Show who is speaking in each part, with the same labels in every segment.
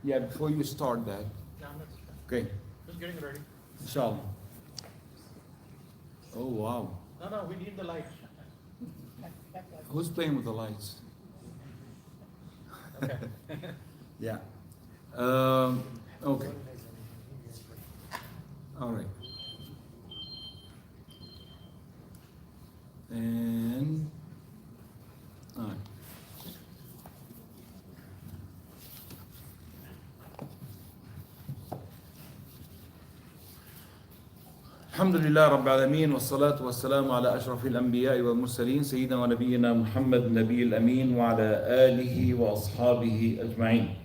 Speaker 1: Yeah, before you start that.
Speaker 2: Yeah, that's
Speaker 1: Okay,
Speaker 2: just getting ready.
Speaker 1: inshallah. Oh, wow.
Speaker 2: No, we need the light.
Speaker 1: Who's playing with the lights?
Speaker 2: Okay.
Speaker 1: Yeah. Okay. All right. And all right. الحمد لله رب العالمين والصلاة والسلام على أشرف الأنبياء والمرسلين سيدنا ونبينا محمد النبي الأمين وعلى آله وأصحابه أجمعين.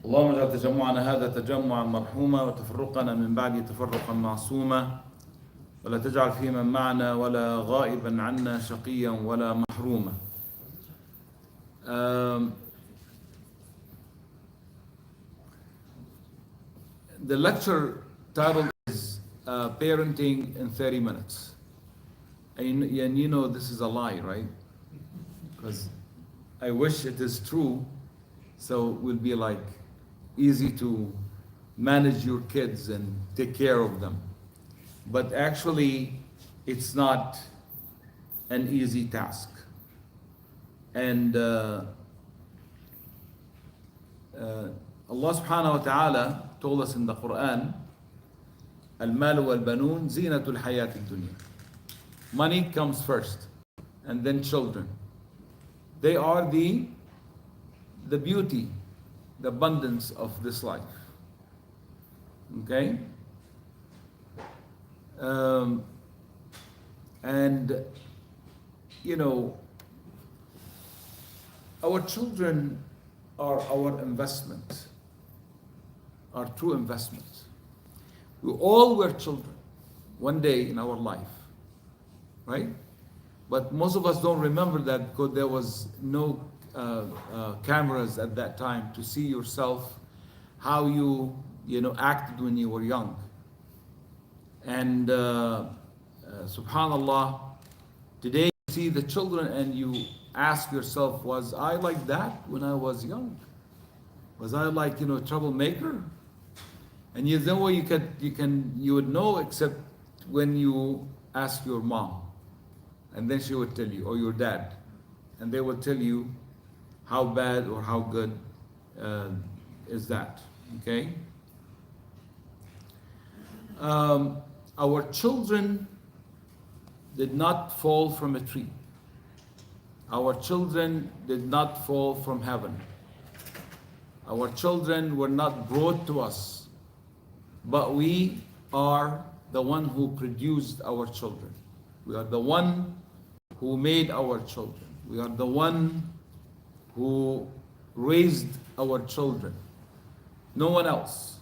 Speaker 1: اللهم اجعل تجمعنا هذا تجمعا مرحوما وتفرقنا من بعده تفرقا معصوما ولا تجعل في من معنا ولا غائبا عنا شقيا ولا محروما. The lecture title is Parenting in 30 Minutes. And you know this is a lie, right? Because I wish it is true, so it will be like easy to manage your kids and take care of them. But actually, it's not an easy task. And Allah subhanahu wa ta'ala told us in the Quran, Al-mal wal-banun zinatul hayat al-dunya. Money comes first, and then children. They are the beauty, the abundance of this life. Okay? And, you know, our children are our investment, our true investment. We all were children one day in our life, right? But most of us don't remember that because there was no cameras at that time to see yourself, how you acted when you were young. And subhanallah, today you see the children and you ask yourself, was I like that when I was young? Was I like, a troublemaker? And you know what you would know except when you ask your mom. And then she would tell you, or your dad. And they would tell you how bad or how good is that, okay? Our children did not fall from a tree. Our children did not fall from heaven. Our children were not brought to us, but we are the one who produced our children. We are the one who made our children. We are the one who raised our children. No one else.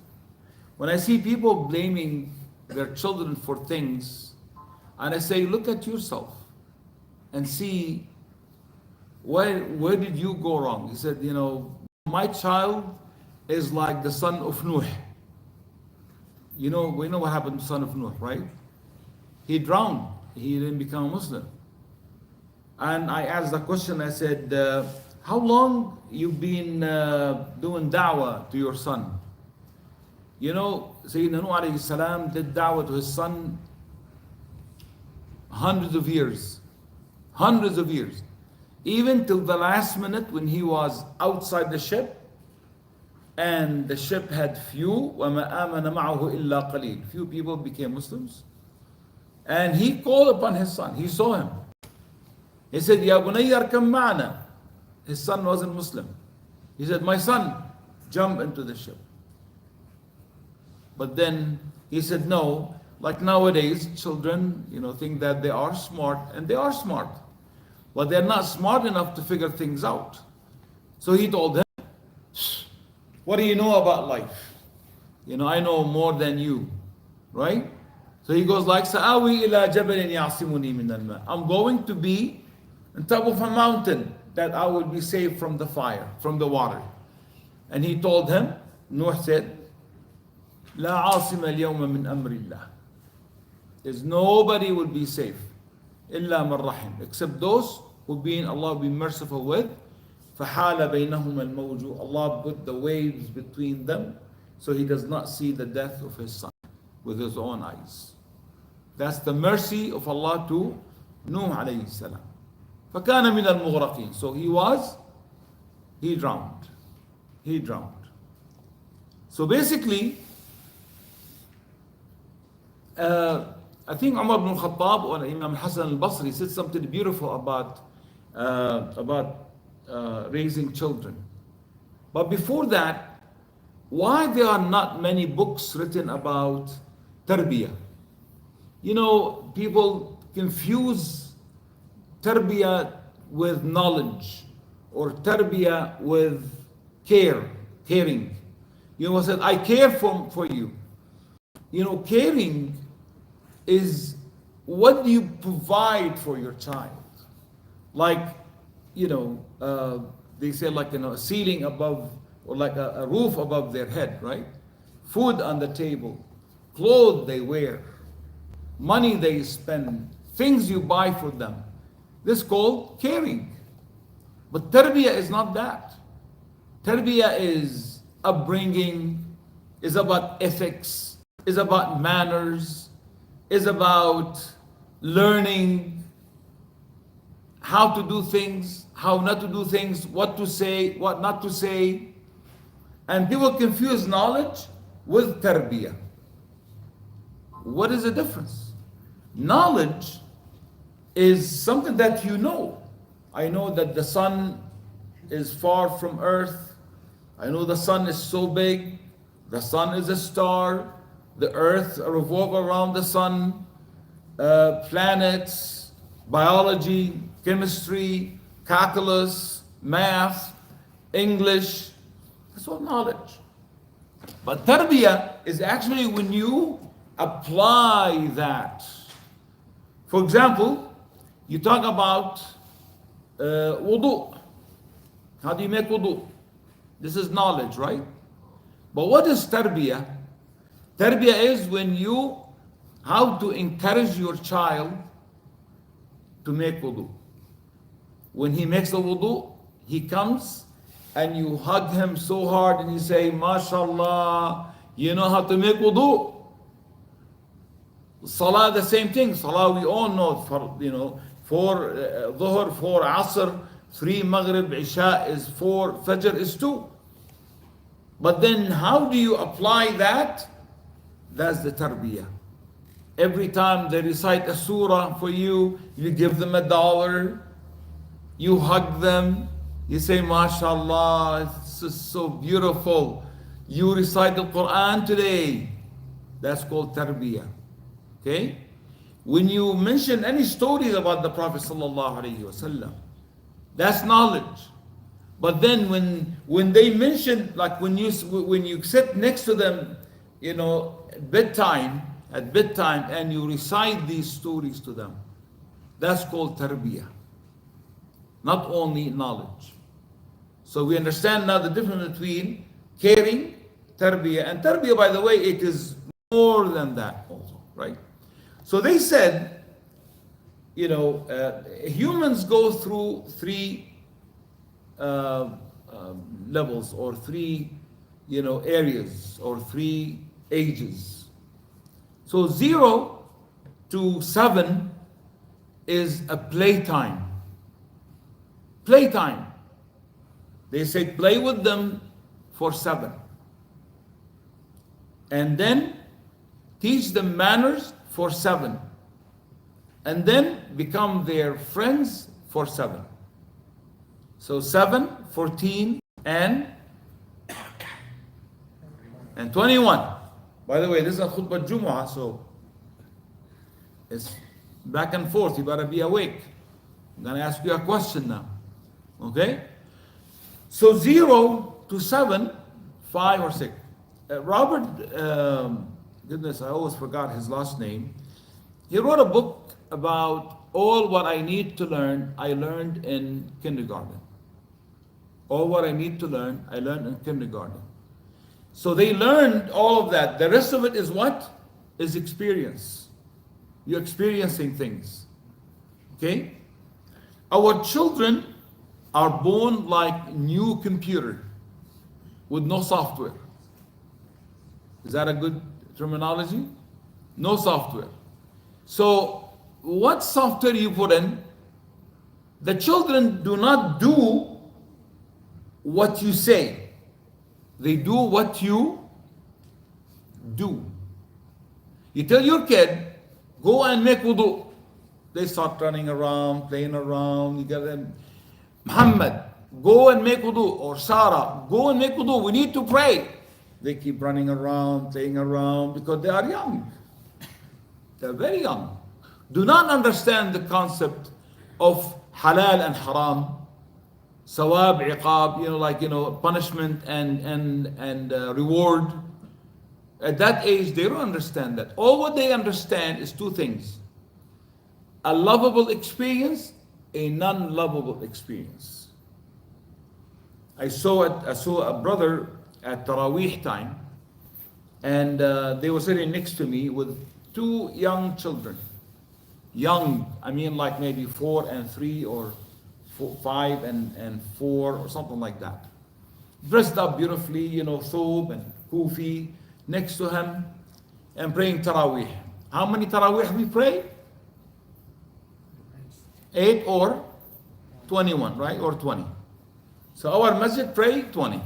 Speaker 1: When I see people blaming their children for things, and I say, look at yourself and see where did you go wrong? He said, my child is like the son of Nuh. We know what happened to the son of Nuh, right? He drowned. He didn't become a Muslim. And I asked the question, I said, how long you've been doing da'wah to your son? Sayyidina Nuh alayhi salam did da'wah to his son hundreds of years. Even till the last minute when he was outside the ship and the ship had few, وَمَا آمَنَ مَعَهُ إِلَّا قَلِيلٌ. Few people became Muslims. And he called upon his son. He saw him. He said, Ya Bunayya arkam ma'ana. His son wasn't Muslim. He said, my son, jump into the ship. But then he said, no, like nowadays, children, think that they are smart, and they are smart. But they're not smart enough to figure things out. So he told him, what do you know about life? I know more than you, right? So he goes like, Sa'awi ila jabalin ya'simuni min al-ma. I'm going to be on top of a mountain that I will be saved from the fire, from the water. And he told him, Nuh said, La asima al-yawma min amrillah. There's nobody will be safe, illa man rahim, except those Allah will be merciful with. فَحَالَ بَيْنَهُمَا الْمَوْجُ Allah put the waves between them, so he does not see the death of his son with his own eyes. That's the mercy of Allah to Nuh alayhi salam. فَكَانَ مِنَ الْمُغْرَقِينَ. So he drowned. He drowned. So basically, I think Umar ibn Khattab or Imam Hassan al-Basri said something beautiful about raising children. But before that, why there are not many books written about tarbiyah? You know, people confuse tarbiyah with knowledge or tarbiyah with caring. You know, I said, I care for you. You know, caring is what do you provide for your child. Like, you know, they say like, you know, a ceiling above or like a roof above their head, right? Food on the table, clothes they wear, money they spend, things you buy for them. This is called caring. But tarbiyah is not that. Tarbiyah is upbringing, is about ethics, is about manners, is about learning how to do things, how not to do things, what to say, what not to say. And people confuse knowledge with tarbiyah. What is the difference? Knowledge is something that you know. I know that the sun is far from earth. I know the sun is so big. The sun is a star. The earth revolves around the sun. Planets, biology, chemistry, calculus, math, English. That's all knowledge. But tarbiyah is actually when you apply that. For example, you talk about wudu. How do you make wudu? This is knowledge, right? But what is tarbiyah? Tarbiyah is how to encourage your child to make wudu. When he makes the wudu, he comes and you hug him so hard and you say, MashaAllah, you know how to make wudu. Salah, the same thing. Salah, we all know, four Dhuhr, 4 Asr, 3 Maghrib, Isha is 4, Fajr is 2. But then how do you apply that? That's the tarbiyah. Every time they recite a surah for you, you give them $1, you hug them, you say, MashaAllah, this is so beautiful. You recite the Quran today. That's called tarbiyah. Okay? When you mention any stories about the Prophet sallallahu alaihi wasallam, that's knowledge. But then when they mention, like when you sit next to them, at bedtime, and you recite these stories to them, that's called tarbiyah. Not only knowledge. So we understand now the difference between caring, tarbiyah, and tarbiyah, by the way, it is more than that also, right? So they said, humans go through 3 levels or 3, areas or 3 ages. So 0 to 7 is a playtime. Playtime. They say play with them for 7. And then teach them manners for 7. And then become their friends for 7. So 7, 14, and 21. By the way, this is a khutbah Jumu'ah, so it's back and forth. You better be awake. I'm going to ask you a question now. Okay? So 0 to 7, 5 or 6. Robert, goodness, I always forgot his last name. He wrote a book about all what I need to learn, I learned in kindergarten. All what I need to learn, I learned in kindergarten. So they learned all of that. The rest of it is what? Is experience. You're experiencing things. Okay? Our children are born like new computer with no software. Is that a good terminology? No software. So what software you put in, the children do not do what you say. They do what you do. You tell your kid, go and make wudu. They start running around, playing around. You get them, Muhammad, go and make wudu. Or Sarah, go and make wudu. We need to pray. They keep running around, playing around because they are young. They're very young. Do not understand the concept of halal and haram, sawab, iqab, punishment and reward. At that age, they don't understand that. All what they understand is two things: a lovable experience, a non-lovable experience. I saw a brother at Taraweeh time, and they were sitting next to me with two young children. Young, I mean like maybe 4 and 3 or 5 and 4 or something like that. Dressed up beautifully, thobe and kufi, next to him and praying Taraweeh. How many Taraweeh we pray? 8 or 21, right? Or 20. So our masjid pray 20.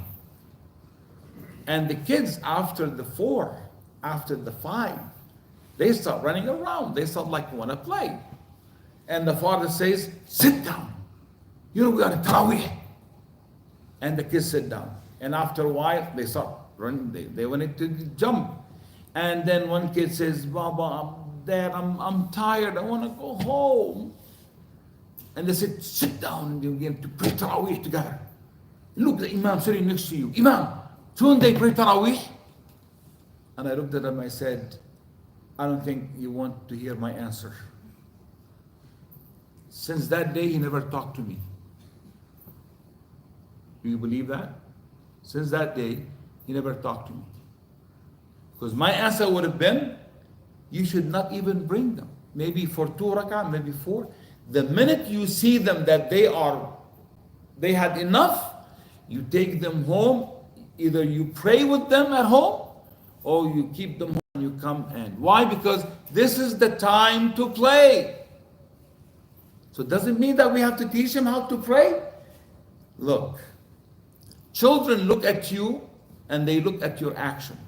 Speaker 1: And the kids after the 4, after the 5, they start running around. They start want to play. And the father says, sit down. We are in Taraweeh. And the kids sit down. And after a while, they start running. They wanted to jump. And then one kid says, Baba, Dad, I'm tired. I want to go home. And they said, sit down and you begin to pray Taraweeh together. Look, the Imam sitting next to you. Imam, shouldn't they pray Taraweeh? And I looked at him, I said, I don't think you want to hear my answer. Since that day, he never talked to me. Do you believe that? Since that day, he never talked to me. Because my answer would have been, you should not even bring them. Maybe for 2 rak'ah, maybe 4. The minute you see them that they had enough, you take them home. Either you pray with them at home, or you keep them home and you come in. Why? Because this is the time to play. So does it mean that we have to teach them how to pray? Look, children look at you and they look at your action.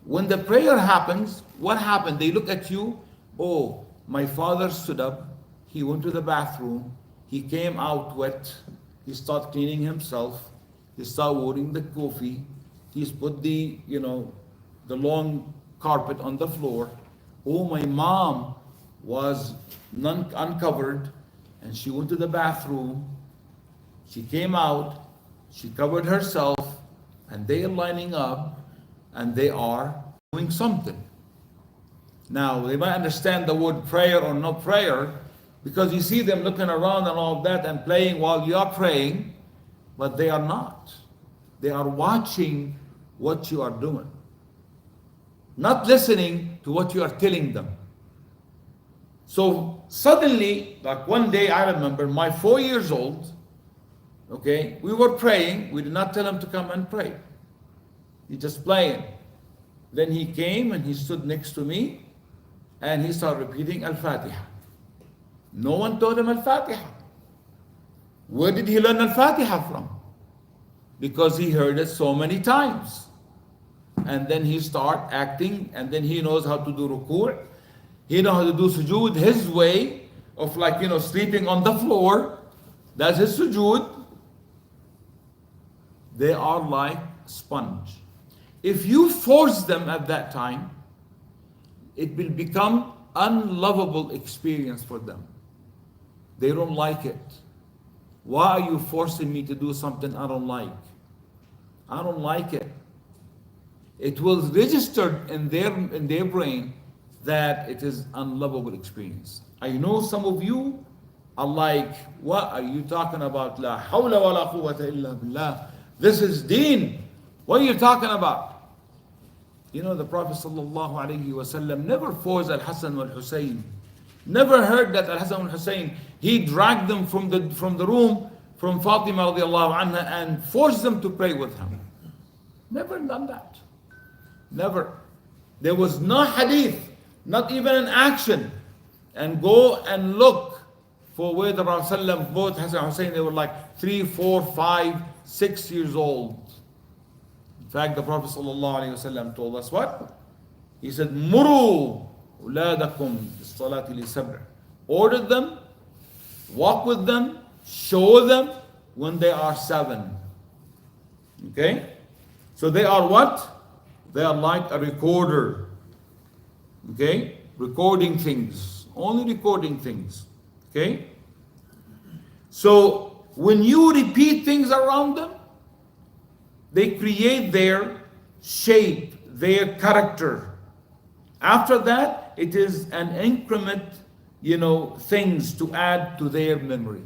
Speaker 1: When the prayer happens, what happened? They look at you, oh, my father stood up, he went to the bathroom, he came out wet, he started cleaning himself, he started wearing the coffee, he's put the long carpet on the floor. Oh, my mom was uncovered and she went to the bathroom, she came out, she covered herself, and they are lining up and they are doing something. Now, they might understand the word prayer or no prayer because you see them looking around and all that and playing while you are praying, but they are not. They are watching what you are doing, not listening to what you are telling them. So suddenly, like one day I remember my 4 years old, okay, we were praying, we did not tell him to come and pray. He just playing. Then he came and he stood next to me and he started repeating Al-Fatiha. No one taught him Al-Fatiha. Where did he learn Al-Fatiha from? Because he heard it so many times. And then he start acting, and then he knows how to do ruku'. He knows how to do sujood his way of sleeping on the floor. That's his sujood. They are like sponge. If you force them at that time, it will become unlovable experience for them. They don't like it. Why are you forcing me to do something I don't like? I don't like it. It will register in their brain that it is unlovable experience. I know some of you are like, what are you talking about? La hawla wa la quwwata illa billah. This is deen. What are you talking about? The Prophet ﷺ never forced Al-Hasan Al-Hussein. Never heard that Al-Hasan Al-Hussein, he dragged them from the room from Fatima radiallahu anha and force them to pray with him. Never done that. Never. There was no hadith, not even an action. And go and look for where the Prophet, both Hassan and Hussein, they were like 3, 4, 5, 6 years old. In fact, the Prophet ﷺ told us what? He said, Muru uladakum bis-salati li-sabr. Order them, walk with them, show them when they are 7. Okay? So they are what? They are like a recorder. Okay? Recording things. Only recording things. Okay? So when you repeat things around them, they create their shape, their character. After that, it is an increment, things to add to their memory.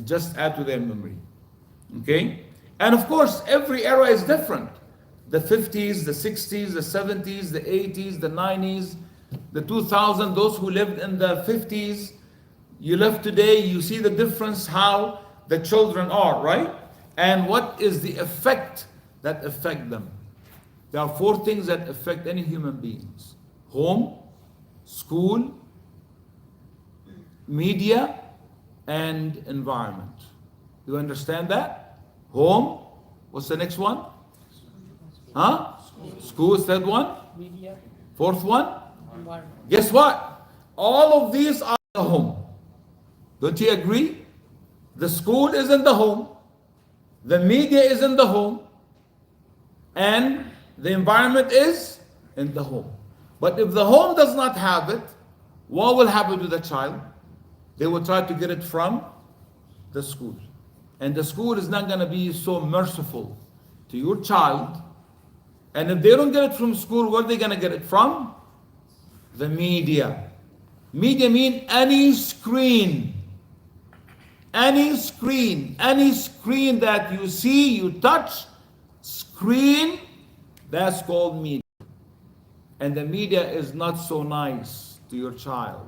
Speaker 1: Just add to their memory. Okay? And of course, every era is different. The 50s, the 60s, the 70s, the 80s, the 90s, the 2000s, those who lived in the 50s, you live today, you see the difference how the children are, right? And what is the effect that affect them? There are 4 things that affect any human beings: home, school, media, and environment. Do you understand that? Home, what's the next one? Huh? School is third one?
Speaker 3: Media,
Speaker 1: Fourth one?
Speaker 3: environment.
Speaker 1: Guess what? All of these are the home. Don't you agree? The school is in the home, the media is in the home, and the environment is in the home. But if the home does not have it, what will happen to the child? They will try to get it from the school. And the school is not going to be so merciful to your child. And if they don't get it from school, where are they going to get it from? The media. Media means any screen. Any screen that you see, you touch, screen, that's called media. And the media is not so nice to your child.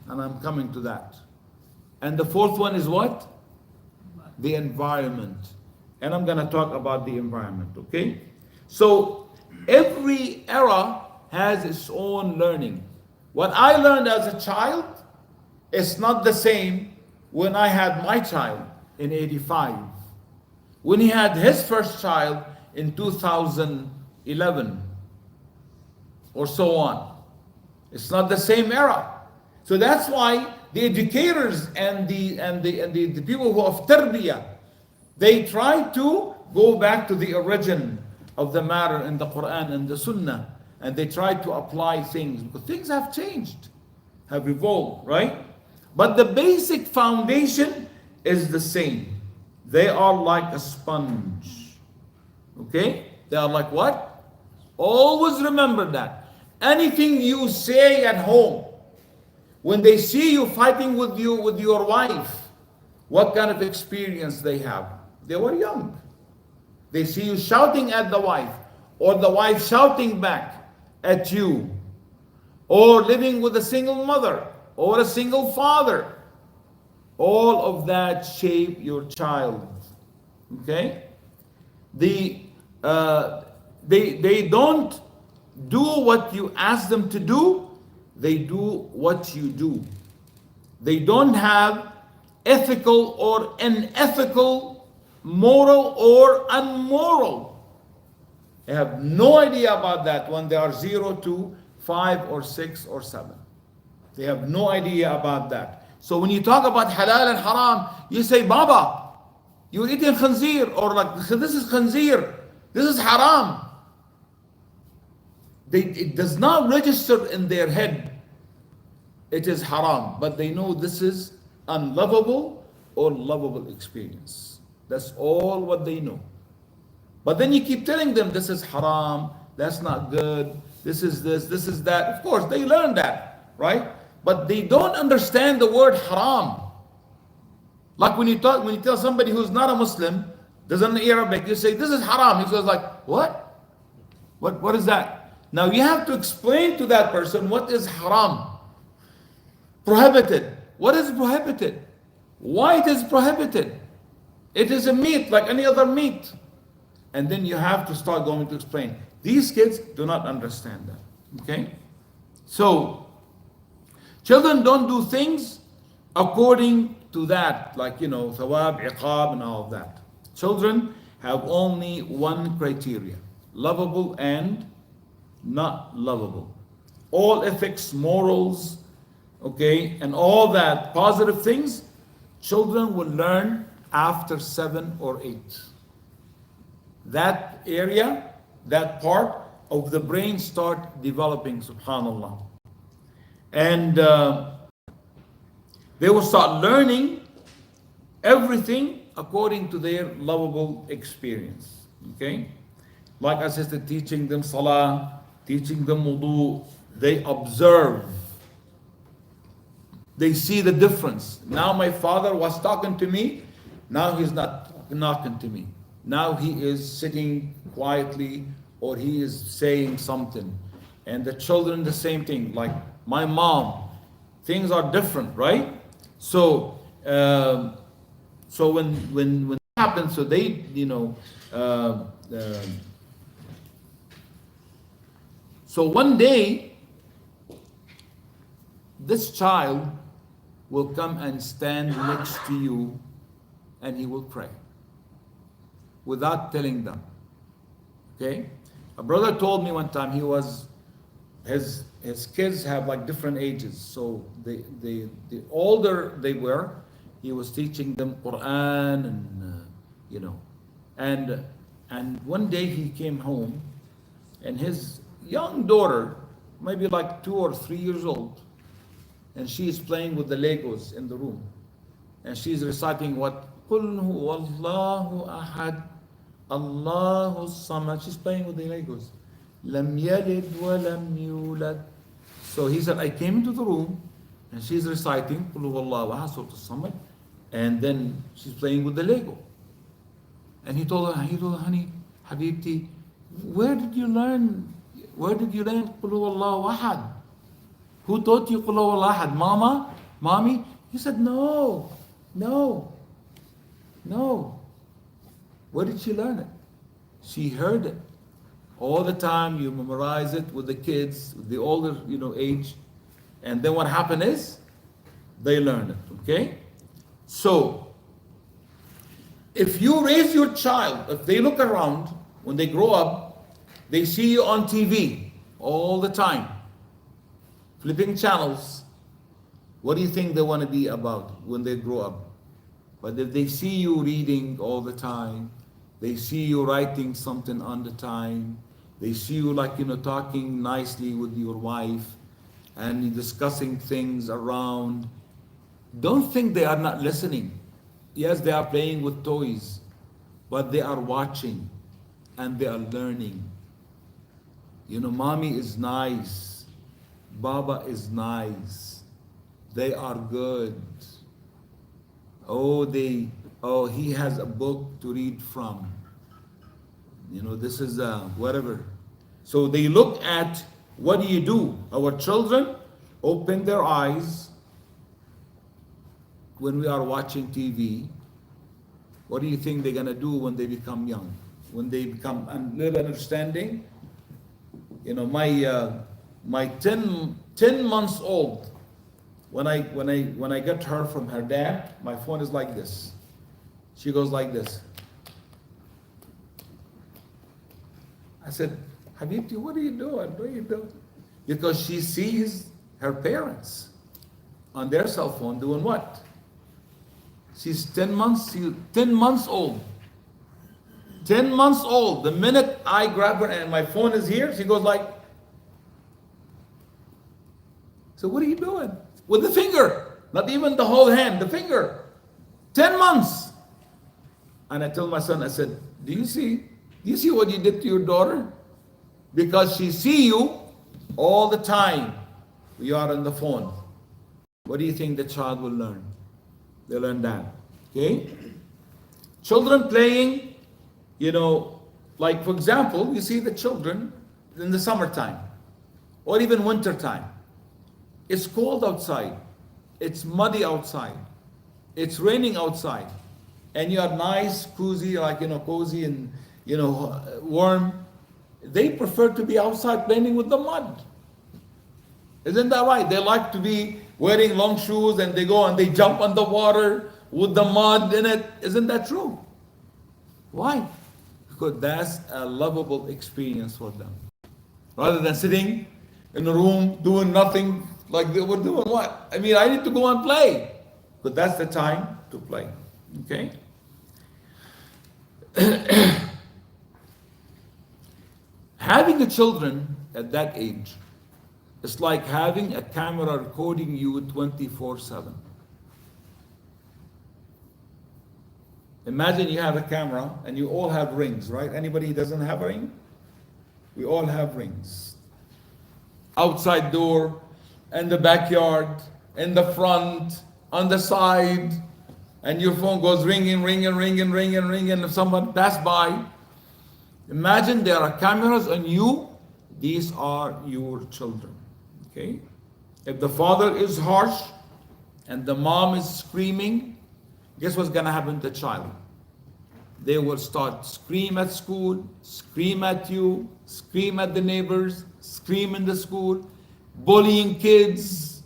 Speaker 1: And I'm coming to that. And the fourth one is what? The environment. And I'm going to talk about the environment, okay? So every era has its own learning. What I learned as a child is not the same when I had my child in 85. When he had his first child in 2011 or so on. It's not the same era. So that's why the educators and the people who have tarbiyah, they try to go back to the origin of the matter in the Quran and the Sunnah, and they try to apply things because things have changed, have evolved, right? But the basic foundation is the same. They are like a sponge. Okay? They are like what? Always remember that. Anything you say at home, when they see you fighting with your wife, what kind of experience they have? They were young. They see you shouting at the wife, or the wife shouting back at you, or living with a single mother, or a single father. All of that shape your child. Okay? They don't do what you ask them to do, they do what you do. They don't have ethical or unethical, moral or unmoral. They have no idea about that when they are 0 to 5 or 6 or 7. They have no idea about that. So when you talk about halal and haram, you say, Baba, you're eating khanzir, or like, this is khanzir, this is haram. It does not register in their head. It is haram, but they know this is unlovable or lovable experience. That's all what they know. But then you keep telling them this is haram, that's not good, this is this is that. Of course, they learn that, right? But they don't understand the word haram. Like when you tell somebody who's not a Muslim, doesn't know Arabic, you say, this is haram. He goes like, what? What is that? Now you have to explain to that person what is haram. Prohibited. What is prohibited? Why it is prohibited? It is a meat like any other meat. And then you have to start going to explain. These kids do not understand that. Okay? So, children don't do things according to that, like, thawab, iqab, and all of that. Children have only one criteria: lovable and not lovable. All ethics, morals, okay, and all that positive things, children will learn after 7 or 8. That area, that part of the brain start developing, subhanallah. And they will start learning everything according to their lovable experience. Okay? Like I said, teaching them salah, teaching them wudu, they observe. They see the difference. Now my father was talking to me, now he's not talking to me. Now he is sitting quietly or he is saying something. And the children the same thing, like my mom. Things are different, right? So when that happens, so they, so one day, this child will come and stand next to you and he will pray without telling them. Okay? A brother told me one time his kids have like different ages. So the older they were, he was teaching them Quran and one day he came home and his young daughter, maybe like 2 or 3 years old, and she is playing with the Legos in the room. And she's reciting what? قُلْ هُوَ اللَّهُ أَحَدٌ اللَّهُ الصَّمَدُ. She's playing with the Legos. لَمْ يَلِدْ وَلَمْ يُولَدْ. So he said, I came into the room and she's reciting قُلْ هُوَ اللَّهُ أَحَدٌ Surah As-Samad, and then she's playing with the Lego. And he told her, honey, Habibti, where did you learn قُلْ هُوَ اللَّهُ أَحَدٌ? Who taught you قُلْ هُوَ اللَّهُ أَحَدٌ? Mama? Mommy? He said, no. Where did she learn it? She heard it. All the time you memorize it with the kids, the older age. And then what happened is, they learn it, okay? So, if you raise your child, if they look around, when they grow up, they see you on TV all the time, flipping channels, what do you think they want to be about when they grow up? But if they see you reading all the time, they see you writing something on the time, they see you talking nicely with your wife and discussing things around, don't think they are not listening. Yes, they are playing with toys, but they are watching and they are learning. Mommy is nice, Baba is nice, they are good. He has a book to read from. This is whatever. So they look at, what do? Our children open their eyes when we are watching TV. What do you think they're gonna do when they become young? When they become live understanding? My 10 months old, when I get her from her dad, my phone is like this. She goes like this. I said, Habibti, what are you doing? What are you doing? Because she sees her parents on their cell phone doing what? She's 10 months old. 10 months old. The minute I grab her and my phone is here, she goes like, so what are you doing? With the finger, not even the whole hand, the finger. 10 months. And I told my son, I said, do you see what you did to your daughter? Because she see you all the time. You are on the phone. What do you think the child will learn? They learn that. Okay? Children playing, like for example, you see the children in the summertime or even winter time. It's cold outside. It's muddy outside. It's raining outside, and you are nice, cozy, cozy and warm. They prefer to be outside playing with the mud. Isn't that right? They like to be wearing long shoes and they go and they jump on the water with the mud in it. Isn't that true? Why? Because that's a lovable experience for them. Rather than sitting in a room doing nothing, like they were doing what? I mean, I need to go and play. But that's the time to play. Okay? Having the children at that age, it's like having a camera recording you 24/7. Imagine you have a camera and you all have rings, right? Anybody doesn't have a ring? We all have rings. Outside door, in the backyard, in the front, on the side, and your phone goes ringing, ringing, ringing, ringing, ringing, and if someone passed by, imagine there are cameras on you. These are your children. Okay? If the father is harsh and the mom is screaming, guess what's going to happen to the child? They will start scream at school, scream at you, scream at the neighbors, scream in the school, bullying kids.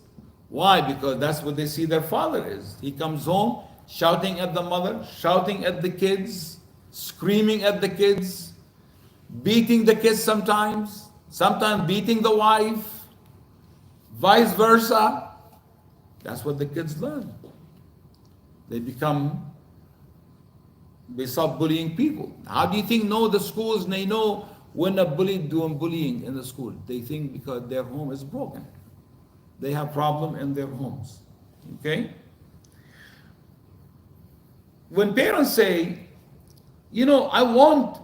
Speaker 1: Why? Because that's what they see their father is. He comes home shouting at the mother, shouting at the kids, screaming at the kids, beating the kids sometimes beating the wife, vice versa. That's what the kids learn. They stop bullying people. How do you think the schools, they know when a bully doing bullying in the school? They think because their home is broken. They have problem in their homes. Okay? When parents say, I want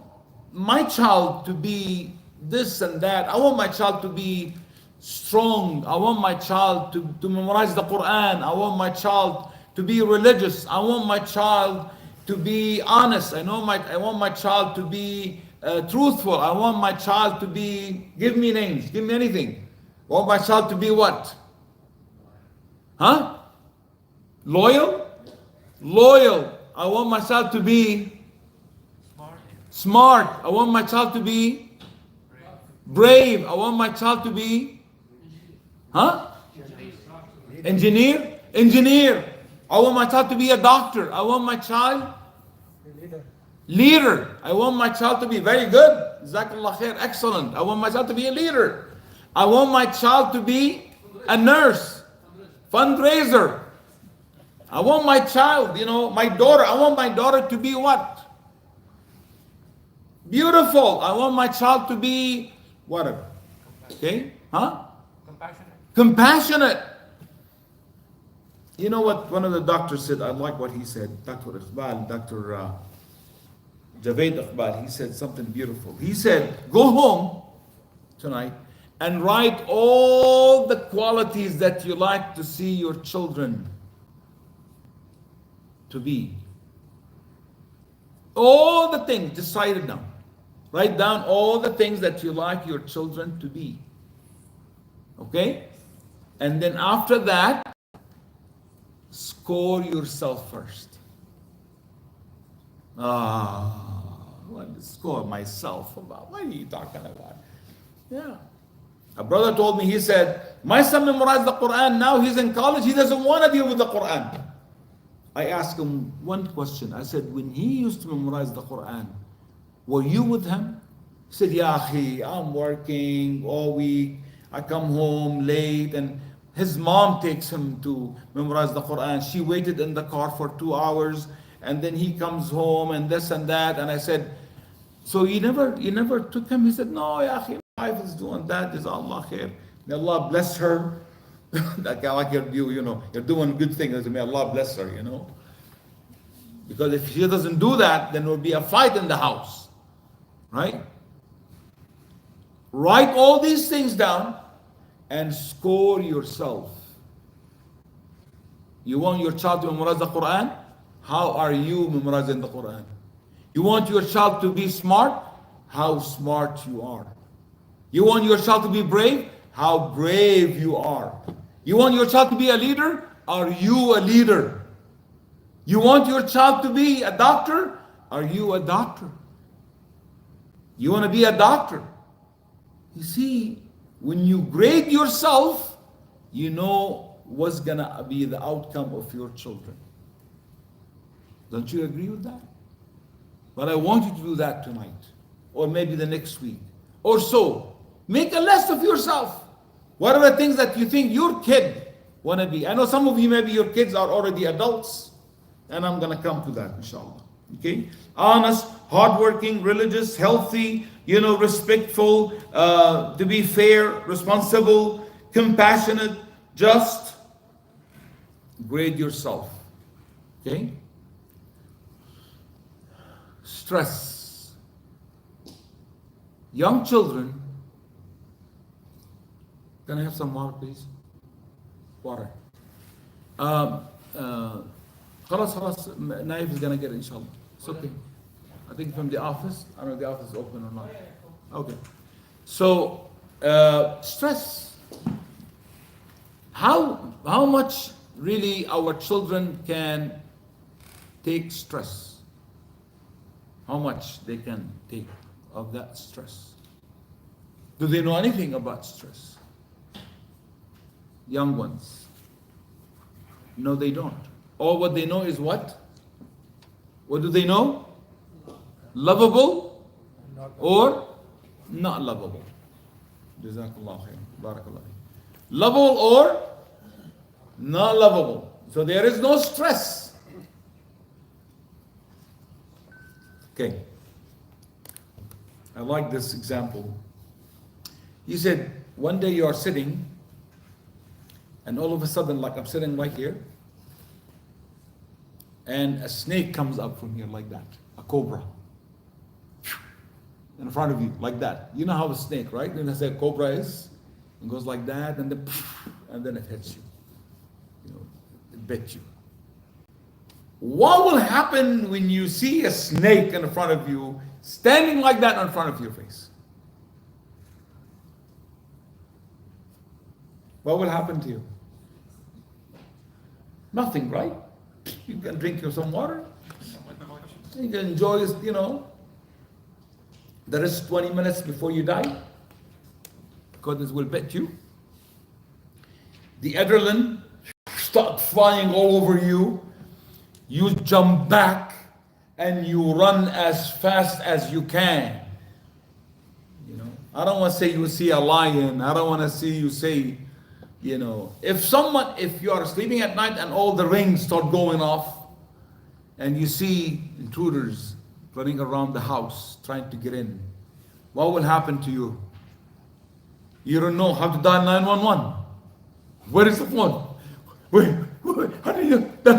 Speaker 1: my child to be this and that, I want my child to be strong, I want my child to memorize the Quran, I want my child to be religious, I want my child to be honest, I want my child to be truthful, I want my child to be, give me names, give me anything. I want my child to be what? Huh? Loyal? Loyal. I want my child to be smart. I want my child to be brave. I want my child to be engineer. I want my child to be a doctor. I want my child leader. I want my child to be very good. Jazakallah khair. Excellent. I want my child to be a leader. I want my child to be a nurse, fundraiser. I want my child, my daughter. I want my daughter to be what? Beautiful. I want my child to be whatever. Okay? Compassionate. You know what one of the doctors said? I like what he said. Dr. Javed Iqbal. He said something beautiful. He said, go home tonight and write all the qualities that you like to see your children to be. All the things, just write it down. Write down all the things that you like your children to be. Okay? And then after that, score yourself first. What to score myself about? What are you talking about? Yeah. A brother told me, he said, my son memorized the Quran, now he's in college, he doesn't want to deal with the Quran. I asked him one question. I said, when he used to memorize the Quran, were you with him? He said, Ya akhi, I'm working all week. I come home late and his mom takes him to memorize the Quran. She waited in the car for 2 hours and then he comes home and this and that. And I said, so you never took him? He said, no, Ya akhi, my wife is doing that. Jazakallah khair. May Allah bless her. Like you're doing good things. May Allah bless her, Because if she doesn't do that, then there will be a fight in the house. Right? Write all these things down and score yourself. You want your child to memorize the Quran? How are you memorizing the Quran? You want your child to be smart? How smart you are. You want your child to be brave? How brave you are. You want your child to be a leader? Are you a leader? You want your child to be a doctor? Are you a doctor? You want to be a doctor? You see, when you grade yourself, you know what's gonna be the outcome of your children. Don't you agree with that? But I want you to do that tonight, or maybe the next week, or so. Make a list of yourself. What are the things that you think your kid wanna be? I know some of you, maybe your kids are already adults, and I'm gonna come to that, inshallah. Okay? Honest, hardworking, religious, healthy, respectful, to be fair, responsible, compassionate, just. Grade yourself. Okay? Stress. Young children. Can I have some water, please? Water. خلاص Naif is gonna get it, inshallah. It's okay. I think from the office. I don't know if the office is open or not. Okay. So stress. How much really our children can take stress? How much they can take of that stress? Do they know anything about stress? Young ones. No, they don't. All what they know is what? What do they know? Lovable or not lovable? Jazakallah khair. Barakallah. Lovable or not lovable. So there is no stress. Okay. I like this example. He said, one day you are sitting, and all of a sudden, like I'm sitting right here, and a snake comes up from here like that, a cobra, in front of you, like that. You know how a snake, right? When I say a cobra is, it goes like that, and then it hits you. It bit you. What will happen when you see a snake in front of you, standing like that in front of your face? What will happen to you? Nothing, right? You can drink some water. You can enjoy, the rest 20 minutes before you die, because it will bite you. The adrenaline starts flying all over you. You jump back and you run as fast as you can. I don't want to say you see a lion. I don't want to see you say, if you are sleeping at night and all the rings start going off and you see intruders running around the house trying to get in, what will happen to you? You don't know how to dial 911. Where is the phone? Wait, how do you? No.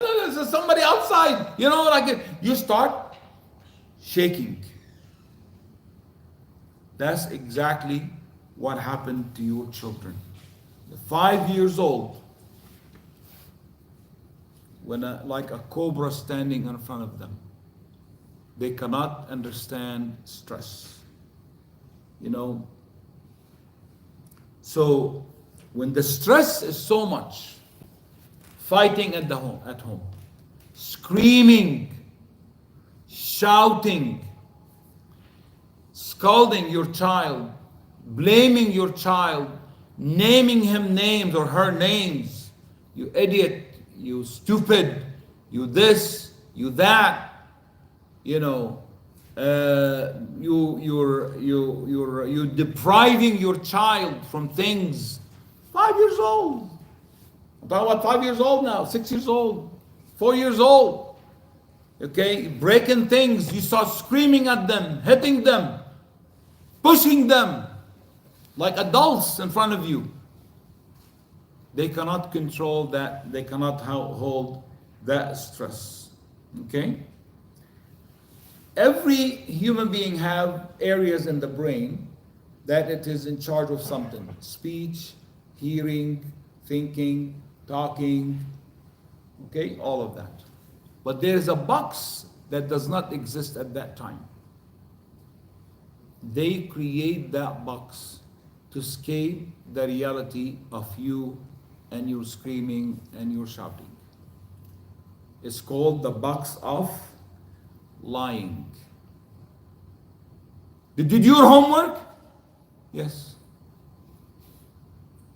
Speaker 1: There's somebody outside. You start shaking. That's exactly what happened to your children. They're 5 years old, when like a cobra standing in front of them. They cannot understand stress. So when the stress is so much, fighting at home, screaming, shouting, scolding your child, blaming your child, naming him names or her names, you idiot, you stupid, you this, you that, you're depriving your child from things. 5 years old. I'm talking about 5 years old now, 6 years old, 4 years old. Okay, breaking things. You start screaming at them, hitting them, pushing them like adults in front of you. They cannot control that. They cannot hold that stress. Okay? Every human being have areas in the brain that it is in charge of something. Speech, hearing, thinking, talking. Okay? All of that. But there is a box that does not exist at that time. They create that box to escape the reality of you and you're screaming and you're shouting. It's called the box of lying. Did you do your homework? Yes.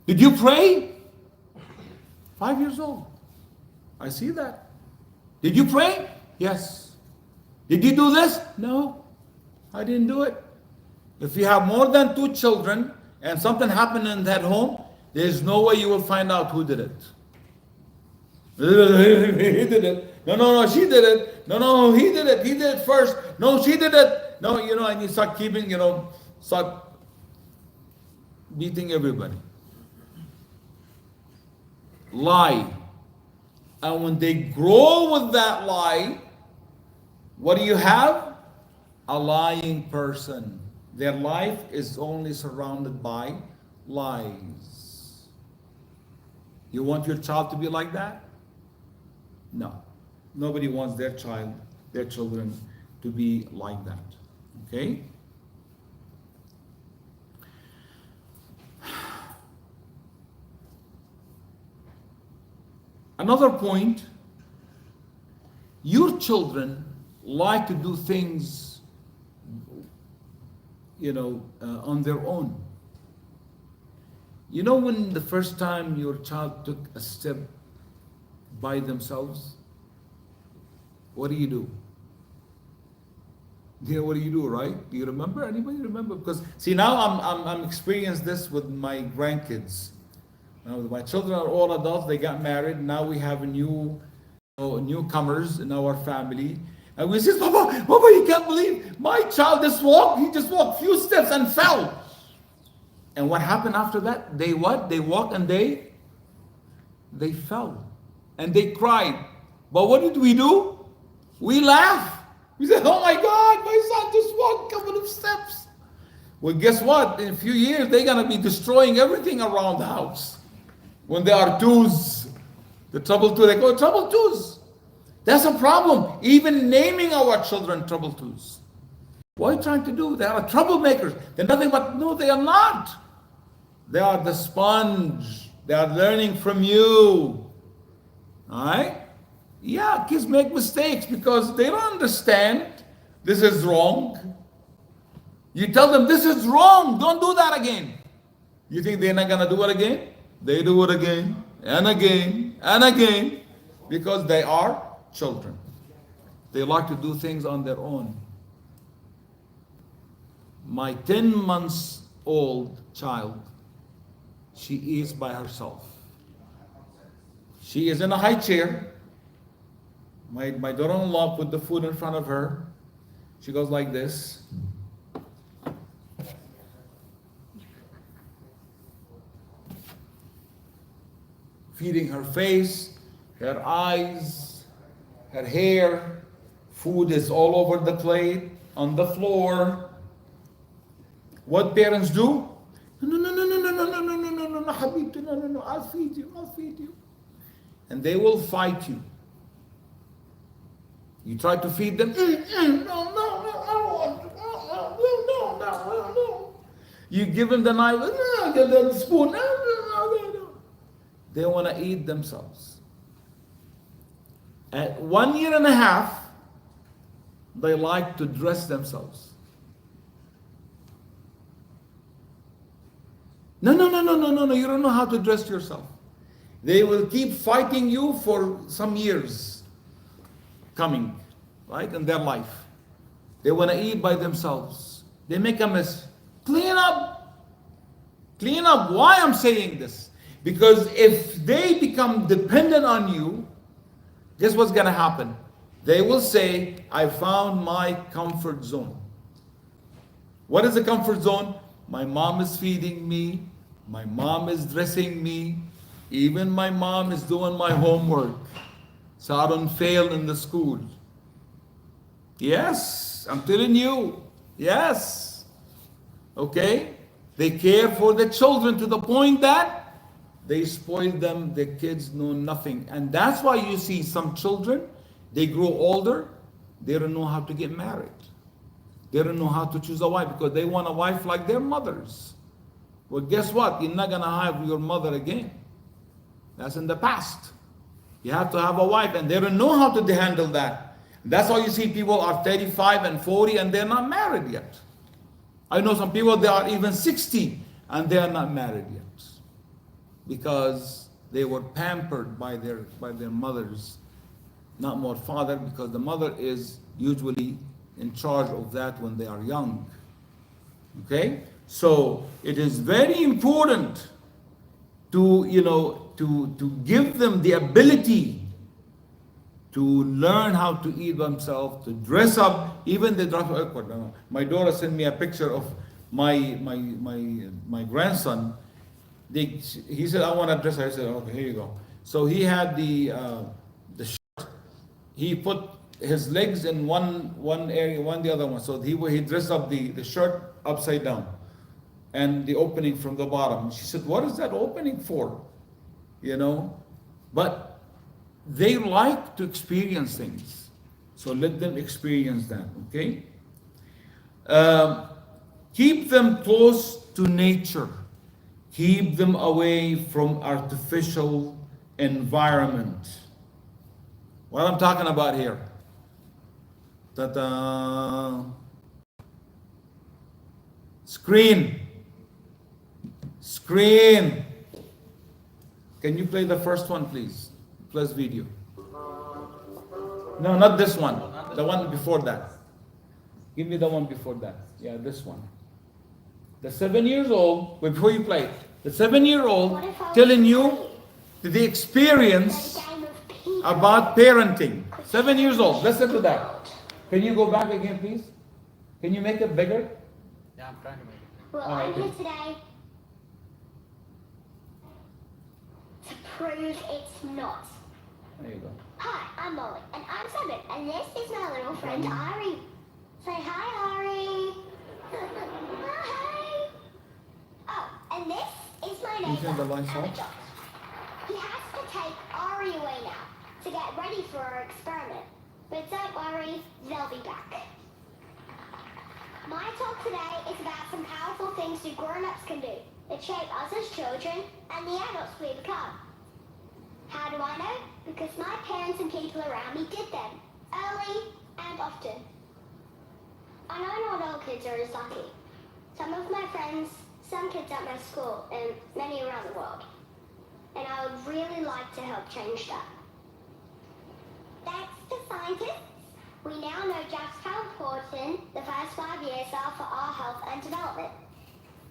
Speaker 1: Did you pray? 5 years old. I see that. Did you pray? Yes. Did you do this? No, I didn't do it. If you have more than 2 children and something happened in that home, there's no way you will find out who did it. He did it. No, she did it. No, he did it. He did it first. No, she did it. No, and you start keeping, start beating everybody. Lie. And when they grow with that lie, what do you have? A lying person. Their life is only surrounded by lies. You want your child to be like that? No. Nobody wants their children to be like that. Okay? Another point, your children like to do things, on their own. When the first time your child took a step by themselves, what do you do? What do you do, right? Do you remember? Anybody remember? Because see, now I'm experiencing this with my grandkids. My children are all adults. They got married. Now we have newcomers in our family, and we say, Papa, you can't believe my child just walked. He just walked a few steps and fell. And what happened after that? They what? They walked and they fell, and they cried. But what did we do? We laugh. We said, "Oh my God, my son just walked a couple of steps." Well, guess what? In a few years, they're gonna be destroying everything around the house. When there are twos, the trouble two, they go trouble twos. That's a problem. Even naming our children trouble twos. What are you trying to do? They are troublemakers. They're nothing but, no, they are not. They are the sponge. They are learning from you. All right? Yeah, kids make mistakes because they don't understand this is wrong. You tell them this is wrong. Don't do that again. You think they're not going to do it again? They do it again and again and again because they are children. They like to do things on their own. My 10 months old child, she eats by herself. She is in a high chair. My daughter-in-law put the food in front of her. She goes like this. Feeding her face, her eyes, her hair. Food is all over the plate, on the floor. What parents do? No, Habibti, no, I'll feed you. And they will fight you. You try to feed them, no, I don't want to, no. You give them the knife, no, give them the spoon, no. They want to eat themselves. At 1 year and a half, they like to dress themselves. No, you don't know how to dress yourself. They will keep fighting you for some years coming, right, in their life. They want to eat by themselves. They make a mess. Clean up. Why I'm saying this? Because if they become dependent on you, guess what's going to happen? They will say, I found my comfort zone. What is the comfort zone? My mom is feeding me. My mom is dressing me. Even my mom is doing my homework, so I don't fail in the school. Yes, I'm telling you. Yes. Okay? They care for the children to the point that they spoil them. The kids know nothing. And that's why you see some children, they grow older, they don't know how to get married. They don't know how to choose a wife because they want a wife like their mothers. Well, guess what? You're not going to have your mother again. That's in the past. You have to have a wife, and they don't know how to handle that. That's why you see people are 35 and 40 and they're not married yet. I know some people, they are even 60 and they are not married yet. Because they were pampered by their mothers, not more father, because the mother is usually in charge of that when they are young. Okay? So it is very important to, to give them the ability to learn how to eat themselves, to dress up, even they dress up. My daughter sent me a picture of my grandson. He said, I want to dress up. I said, okay, here you go. So he had the shirt. He put his legs in one area, one the other one. So he dressed up the shirt upside down and the opening from the bottom. She said, what is that opening for? But they like to experience things. So let them experience that, okay? Keep them close to nature. Keep them away from artificial environment. What I'm talking about here. Ta-da. Screen. Can you play the first one, please? Plus video. No, not this one. The one before that. Give me the one before that. Yeah, this one. The 7 years old, wait, before you play it, the 7-year-old telling you the experience about parenting. 7 years old. Listen to that. Can you go back again, please? Can you make it bigger?
Speaker 2: Yeah, I'm trying to make it.
Speaker 3: Well, I'm here today to prove it's not.
Speaker 1: There you go.
Speaker 3: Hi, I'm Molly, and I'm 7, and this is my little friend Ari. Say hi, Ari. Hi. Oh, and this is my
Speaker 1: Can you turn the
Speaker 3: neighbor,
Speaker 1: lights off?
Speaker 3: Abigail. He has to take Ari away now to get ready for our experiment. But don't worry, they'll be back. My talk today is about some powerful things you grown-ups can do that shape us as children and the adults we become. How do I know? Because my parents and people around me did them, early and often. I know not all kids are as lucky. Some of my friends, some kids at my school, and many around the world. And I would really like to help change that. Thanks to scientists, we now know just how important the first 5 years are for our health and development,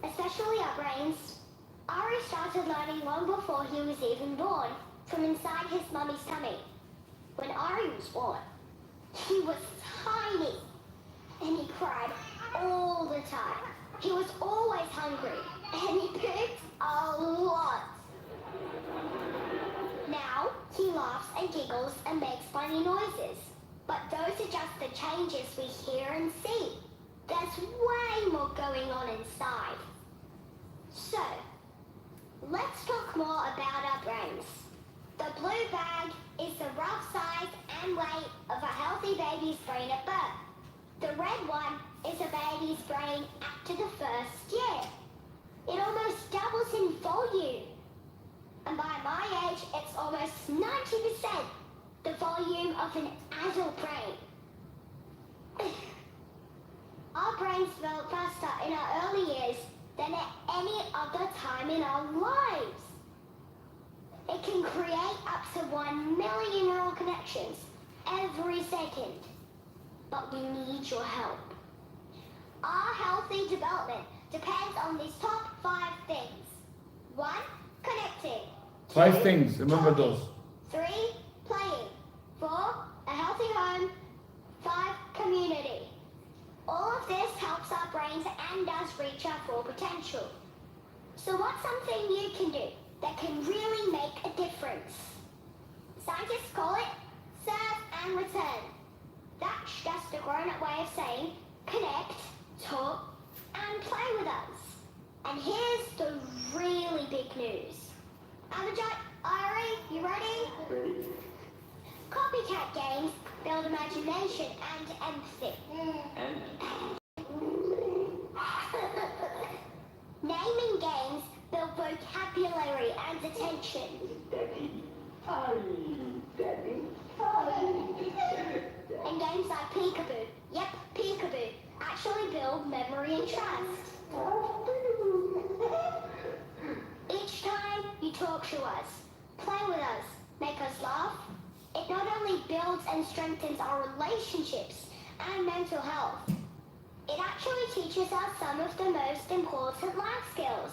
Speaker 3: especially our brains. Ari started learning long before he was even born, from inside his mummy's tummy. When Ari was born, he was tiny, and he cried all the time. He was always hungry, and he pooped a lot. Now, he laughs and giggles and makes funny noises. But those are just the changes we hear and see. There's way more going on inside. So, let's talk more about our brains. The blue bag is the rough size and weight of a healthy baby's brain at birth. The red one is a baby's brain after the first year. It almost doubles in volume. And by my age, it's almost 90% the volume of an adult brain. Our brains develop faster in our early years than at any other time in our lives. It can create up to 1 million neural connections every second. But we need your help. Our healthy development depends on these top 5 things. 1, connecting.
Speaker 1: 5
Speaker 3: 2,
Speaker 1: things, remember
Speaker 3: talking.
Speaker 1: those.
Speaker 3: 3, playing. 4, a healthy home. 5, community. All of this helps our brains and us reach our full potential. So what's something you can do that can really make a difference? Scientists call it serve and return. That's just a grown-up way of saying connect, talk, and play with us. And here's the really big news. Abijay, Ari, you ready? Copycat games build imagination and empathy. Naming games build vocabulary and attention. And games like peekaboo, yep, peekaboo, actually build memory and trust. Each time you talk to us, play with us, make us laugh, it not only builds and strengthens our relationships and mental health, it actually teaches us some of the most important life skills.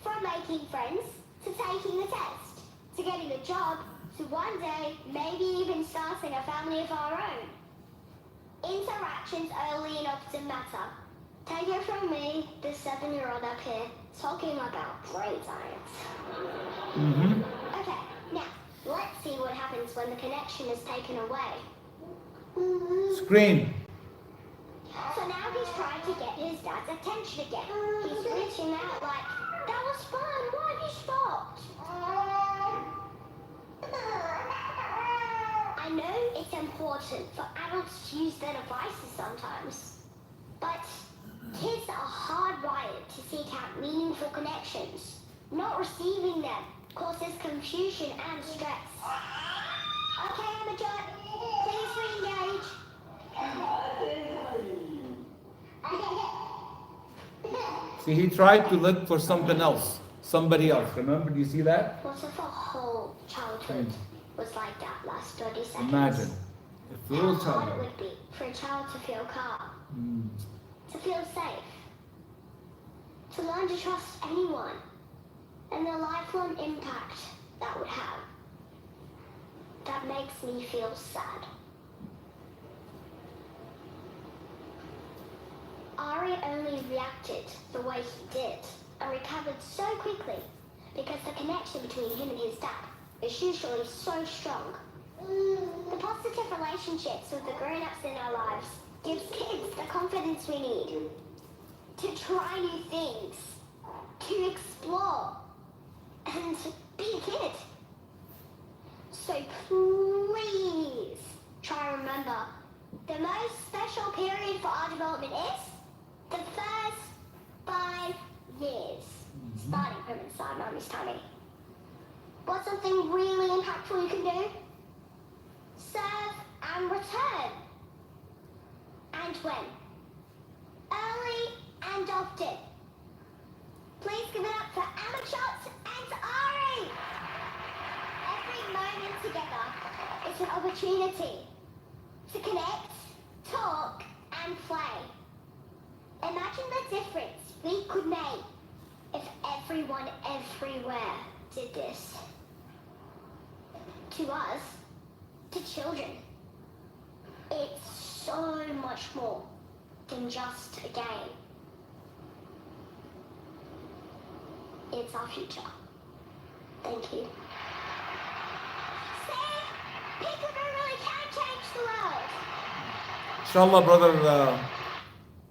Speaker 3: From making friends, to taking the test, to getting a job, to one day maybe even starting a family of our own. Interactions early and often matter. Take it from me, the 7-year-old up here, talking about brain science. Okay, now, let's see what happens when the connection is taken away.
Speaker 1: Scream.
Speaker 3: So now he's trying to get his dad's attention again. He's reaching out like, that was fun, why have you stopped? I know it's important for adults to use their devices sometimes, but kids are hardwired to seek out meaningful connections. Not receiving them causes confusion and stress. Okay, Amajot, please re-engage.
Speaker 1: See, he tried to look for something else, somebody else. Remember, do you see that?
Speaker 3: What if a whole childhood was like that last 30 seconds?
Speaker 1: Imagine. If we
Speaker 3: How
Speaker 1: were
Speaker 3: hard it
Speaker 1: childhood.
Speaker 3: would be for a child to feel calm, to feel safe, to learn to trust anyone, and the lifelong impact that would have. That makes me feel sad. Ari only reacted the way he did and recovered so quickly because the connection between him and his dad is usually so strong. The positive relationships with the grown-ups in our lives gives kids the confidence we need to try new things, to explore, and to be a kid. So please try and remember, the most special period for our development is the first 5 years, starting from inside Mommy's tummy. What's something really impactful you can do? Serve and return. And when? Early and often. Please give it up for Amachot and Ari. Every moment together is an opportunity to connect, talk, and play. Imagine the difference we could make if everyone everywhere did this. To us, to children, it's so much more than just a game. It's our future. Thank you. See? Peekaboo really can change the world.
Speaker 1: Inshallah, brother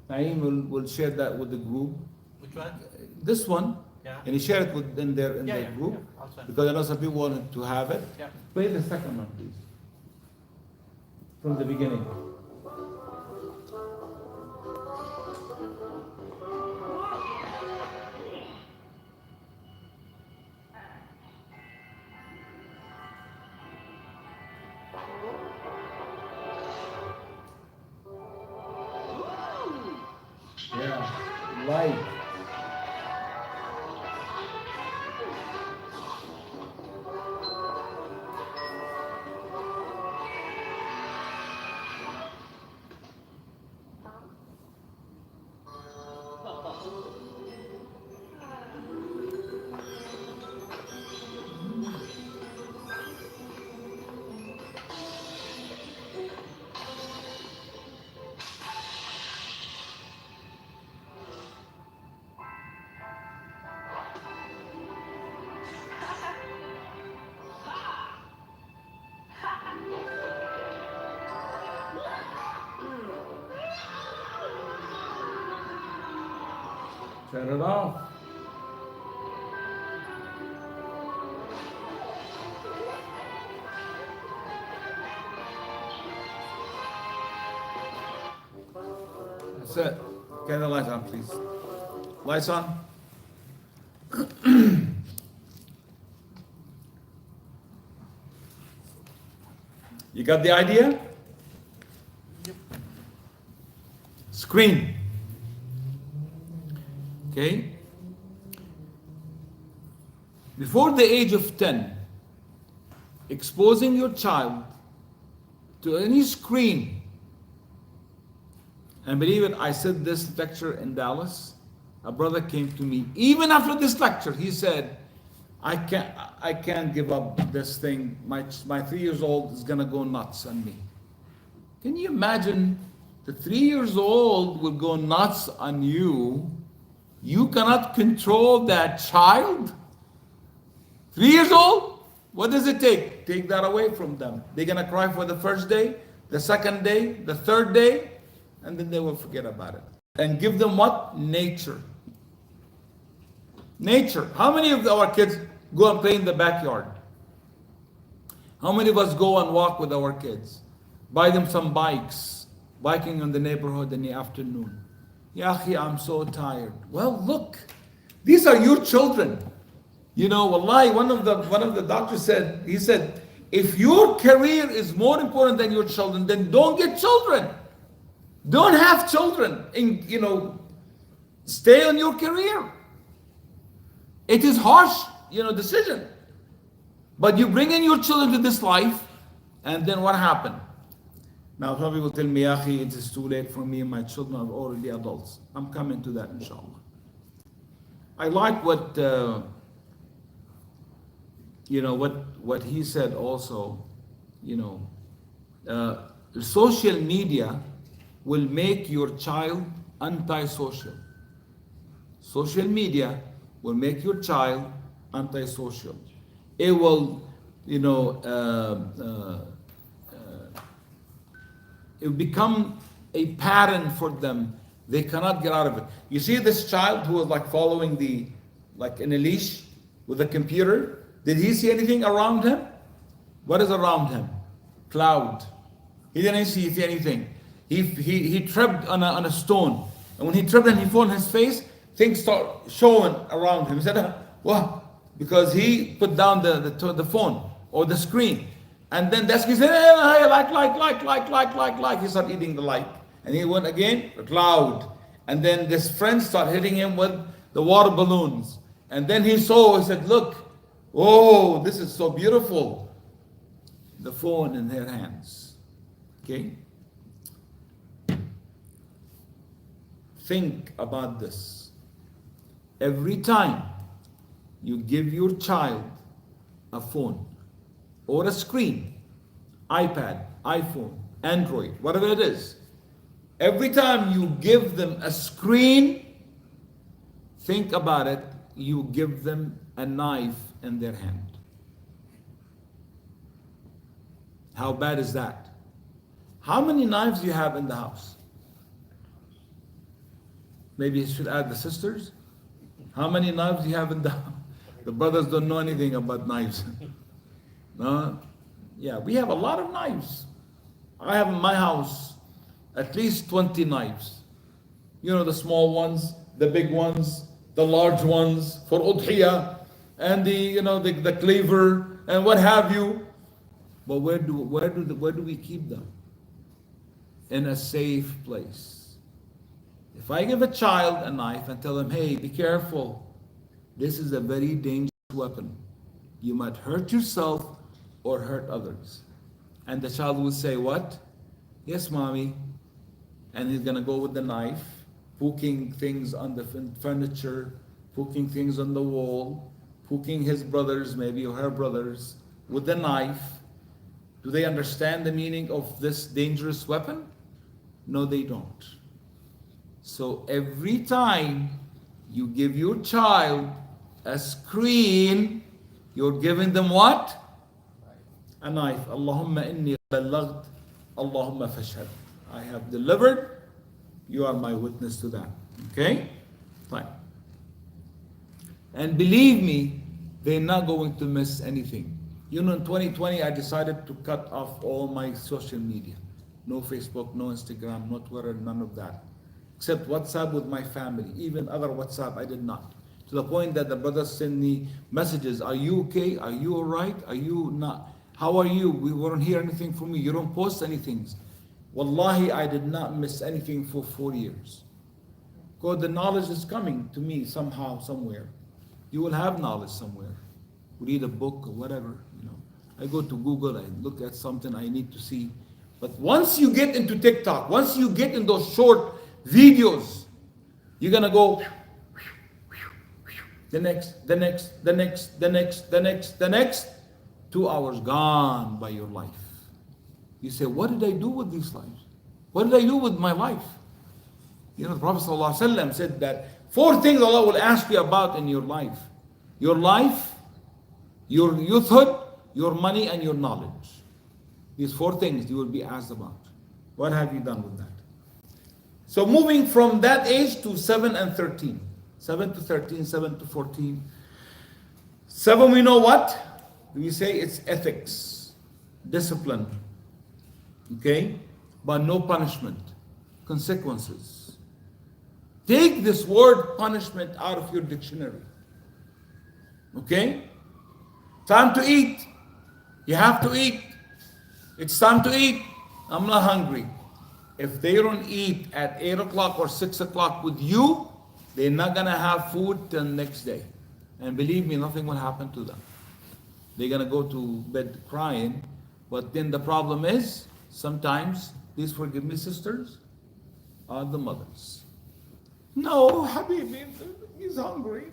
Speaker 1: Naeem will share that with the group.
Speaker 2: Which one?
Speaker 1: This one,
Speaker 2: Yeah.
Speaker 1: and he shared it with in their group
Speaker 2: Yeah, I'll send.
Speaker 1: because I know some people wanted to have it.
Speaker 2: Yeah.
Speaker 1: Play the second one, please, from the beginning. Yeah, light. Turn it off. That's it. Get the lights on, please. Lights on. You got the idea? Screen. Okay? Before the age of 10, exposing your child to any screen. And believe it, I said this lecture in Dallas. A brother came to me, even after this lecture, he said, I can't give up this thing. My 3 years old is gonna go nuts on me. Can you imagine the 3 years old will go nuts on you? You cannot control that child? 3 years old? What does it take? Take that away from them. They're gonna cry for the first day, the second day, the third day, and then they will forget about it. And give them what? Nature. Nature. How many of our kids go and play in the backyard? How many of us go and walk with our kids? Buy them some bikes, biking in the neighborhood in the afternoon. Ya akhi, I'm so tired. Well, look, these are your children. You know, wallahi, one of the doctors said, he said, if your career is more important than your children, then don't get children. Don't have children. And, you know, stay on your career. It is harsh, you know, decision. But you bring in your children to this life, and then what happened? Now some people tell me, Yahi, it is too late for me, my children are already adults. I'm coming to that, inshallah. I like what, you know, what he said also, you know, social media will make your child antisocial. Social media will make your child antisocial. It will, you know, it will become a pattern for them. They cannot get out of it. You see this child who was like following like in a leash with a computer. Did he see anything around him? What is around him? Cloud. He didn't see anything. He tripped on a stone. And when he tripped and he fell on his face, things start showing around him. He said, what? Because he put down the phone or the screen. And then that's he said, hey, like. He started eating the like. And he went again, a cloud. And then this friend started hitting him with the water balloons. And then he said, look, oh, this is so beautiful. The phone in their hands. Okay? Think about this. Every time you give your child a phone or a screen, iPad, iPhone, Android, whatever it is, every time you give them a screen, think about it, you give them a knife in their hand. How bad is that? How many knives do you have in the house? Maybe you should add the sisters. How many knives do you have in the house? The brothers don't know anything about knives. No? Yeah, we have a lot of knives. I have in my house at least 20 knives. You know, the small ones, the big ones, the large ones for udhiyah, and the cleaver and what have you. But where do we keep them? In a safe place. If I give a child a knife and tell them, hey, be careful, this is a very dangerous weapon. You might hurt yourself or hurt others. And the child will say, what? Yes, mommy. And he's gonna go with the knife, poking things on the furniture, poking things on the wall, poking his brothers, maybe, or her brothers, with the knife. Do they understand the meaning of this dangerous weapon? No, they don't. So every time you give your child a screen, you're giving them what? A knife. Allahumma inni ballaght, Allahumma fashhad. I have delivered, you are my witness to that. Okay? Fine. And believe me, they're not going to miss anything. You know, in 2020, I decided to cut off all my social media. No Facebook, no Instagram, no Twitter, none of that. Except WhatsApp with my family. Even other WhatsApp, I did not. To the point that the brothers send me messages, are you okay? Are you all right? Are you not? How are you? We won't hear anything from you. You don't post anything. Wallahi, I did not miss anything for 4 years. Because the knowledge is coming to me somehow, somewhere. You will have knowledge somewhere. Read a book or whatever, you know. I go to Google, I look at something I need to see. But once you get into TikTok, once you get in those short videos, you're gonna go the next, the next, the next, the next, the next, the next. 2 hours gone by your life. You say, what did I do with these lives? What did I do with my life? You know, the Prophet ﷺ said that 4 things Allah will ask you about in your life. Your life, your youthhood, your money, and your knowledge. These 4 things you will be asked about. What have you done with that? So moving from that age to 7 and 13. 7 to 13, 7 to 14. 7, we know what? We say it's ethics, discipline. Okay? But no punishment, consequences. Take this word punishment out of your dictionary. Okay? Time to eat. You have to eat. It's time to eat. I'm not hungry. If they don't eat at 8 o'clock or 6 o'clock with you, they're not gonna have food till next day. And believe me, nothing will happen to them. They're gonna go to bed crying, but then the problem is, sometimes, please forgive me sisters, are the mothers. No, Habibi, he's hungry.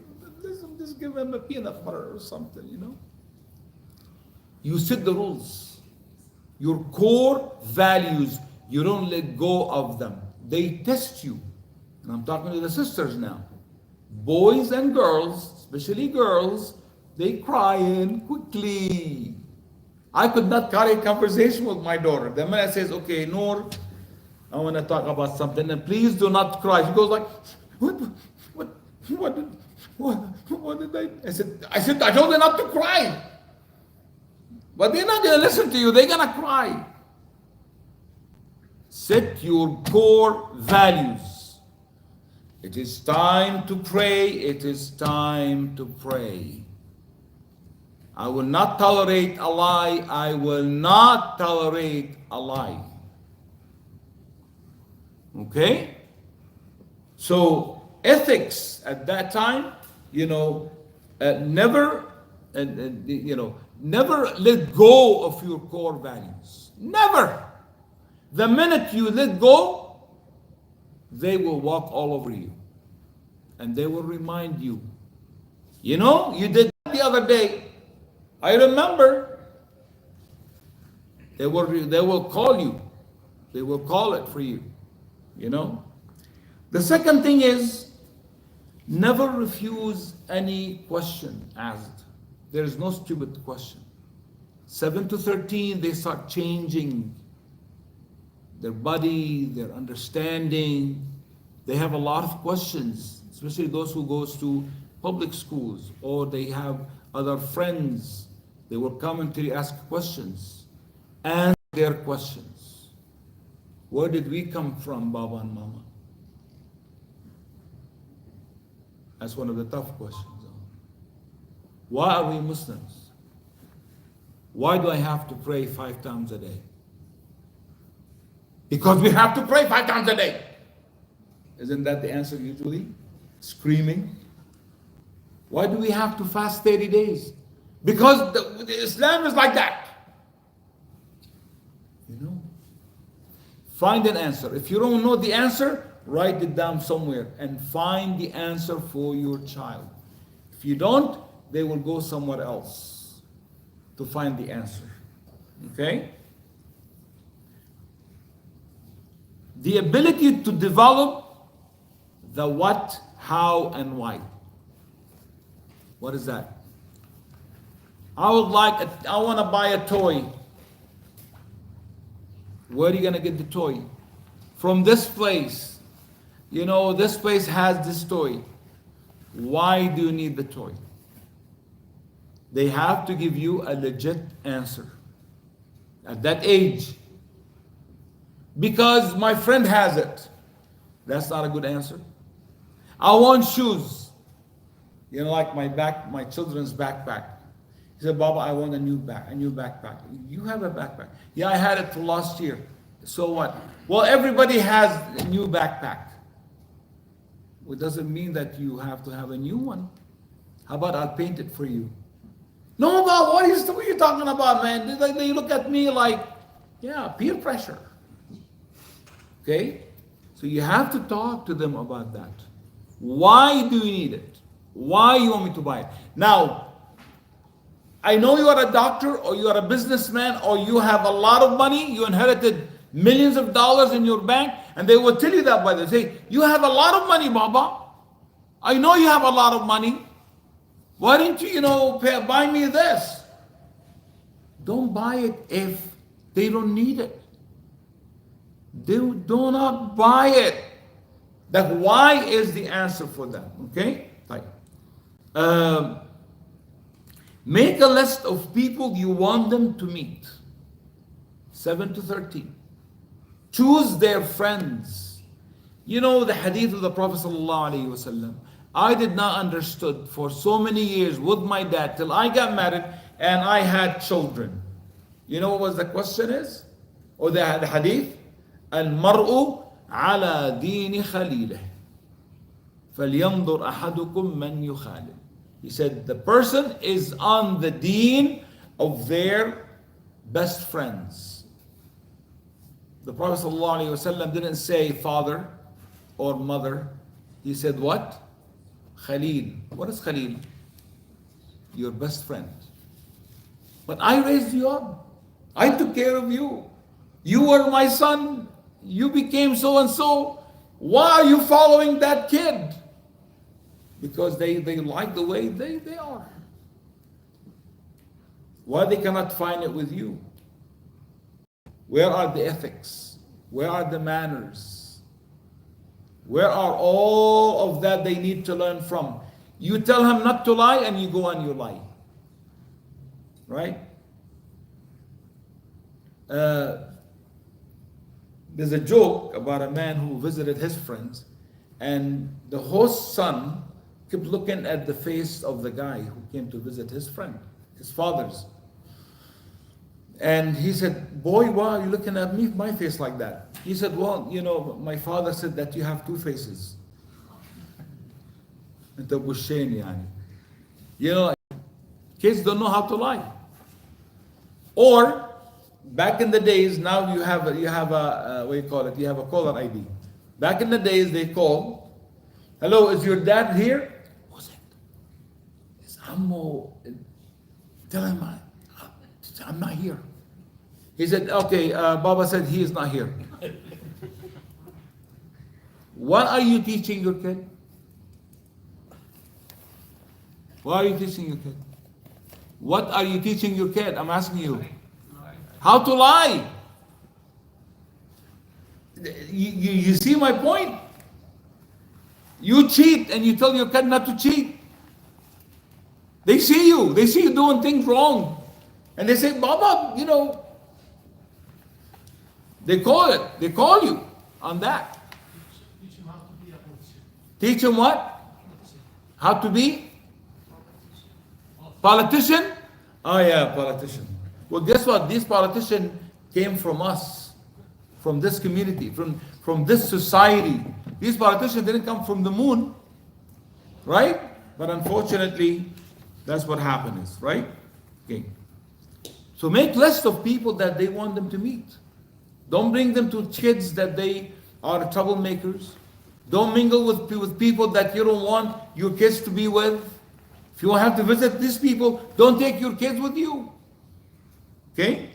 Speaker 1: Just give him a peanut butter or something, you know. You set the rules. Your core values, you don't let go of them. They test you. And I'm talking to the sisters now. Boys and girls, especially girls, they cry in quickly. I could not carry a conversation with my daughter. The minute says, okay, Noor, I want to talk about something, and please do not cry. She goes like, what did I said, I told her not to cry. But they're not going to listen to you. They're going to cry. Set your core values. It is time to pray. It is time to pray. I will not tolerate a lie. I will not tolerate a lie. Okay? So, ethics at that time, never let go of your core values. Never. The minute you let go, they will walk all over you. And they will remind you. You did that the other day. I remember. They will call you. They will call it for you. The second thing is, never refuse any question asked. There is no stupid question. 7 to 13, they start changing their body, their understanding. They have a lot of questions, especially those who goes to public schools or they have other friends. They will come and ask questions. Answer their questions. Where did we come from, Baba and Mama? That's one of the tough questions. Why are we Muslims? Why do I have to pray 5 times a day? Because we have to pray 5 times a day. Isn't that the answer usually? Screaming. Why do we have to fast 30 days? Because the Islam is like that. Find an answer. If you don't know the answer, write it down somewhere and find the answer for your child. If you don't, they will go somewhere else to find the answer. Okay? The ability to develop the what, how, and why. What is that? I want to buy a toy. Where are you going to get the toy? From this place. This place has this toy. Why do you need the toy? They have to give you a legit answer at that age. Because my friend has it. That's not a good answer. I want shoes. Like my children's backpack. He said, Baba, I want a new backpack. You have a backpack. Yeah, I had it for last year. So what? Well, everybody has a new backpack. It doesn't mean that you have to have a new one. How about I'll paint it for you? No, Bob, what are you talking about, man? They look at me like, yeah, peer pressure. Okay? So you have to talk to them about that. Why do you need it? Why you want me to buy it? Now, I know you are a doctor or you are a businessman or you have a lot of money, you inherited millions of dollars in your bank, and they will tell you that by the say, you have a lot of money, Baba. I know you have a lot of money. Why didn't you, buy me this? Don't buy it if they don't need it. Do not buy it. That why is the answer for them. Okay? Make a list of people you want them to meet. 7 to 13. Choose their friends. You know the hadith of the Prophet ﷺ. I did not understood for so many years with my dad till I got married and I had children. You know what was the question is? Or the hadith? المرء على دين خليله فلينظر أحدكم من يخالل. He said the person is on the deen of their best friends. The Prophet ﷺ didn't say father or mother. He said what? Khalil. What is Khalil? Your best friend. But I raised you up. I took care of you. You were my son. You became so and so. Why are you following that kid? Because they like the way they are. Why they cannot find it with you? Where are the ethics? Where are the manners? Where are all of that they need to learn from? You tell him not to lie and you go and you lie. Right? There's a joke about a man who visited his friends, and the host's son kept looking at the face of the guy who came to visit his friend, his father's. And he said, boy, why are you looking at my face like that? He said, well, my father said that you have two faces. Kids don't know how to lie. Or, back in the days, now you have a what do you call it? You have a caller ID. Back in the days, they call, hello, is your dad here? Who's it? It's Ammo. Tell him I'm not here. He said, okay, Baba said he is not here. What are you teaching your kid? What are you teaching your kid? What are you teaching your kid? I'm asking you. How to lie. You see my point? You cheat and you tell your kid not to cheat. They see you doing things wrong. And they say, Baba, they call you on that.
Speaker 4: Teach him how to be a politician.
Speaker 1: Teach him what? How to be? Politician? Oh yeah, politician. Well, guess what? These politicians came from us, from this community, from this society. These politicians didn't come from the moon, right? But unfortunately, that's what happens, right? Okay. So make list of people that they want them to meet. Don't bring them to kids that they are troublemakers. Don't mingle with people that you don't want your kids to be with. If you have to visit these people, don't take your kids with you. Okay?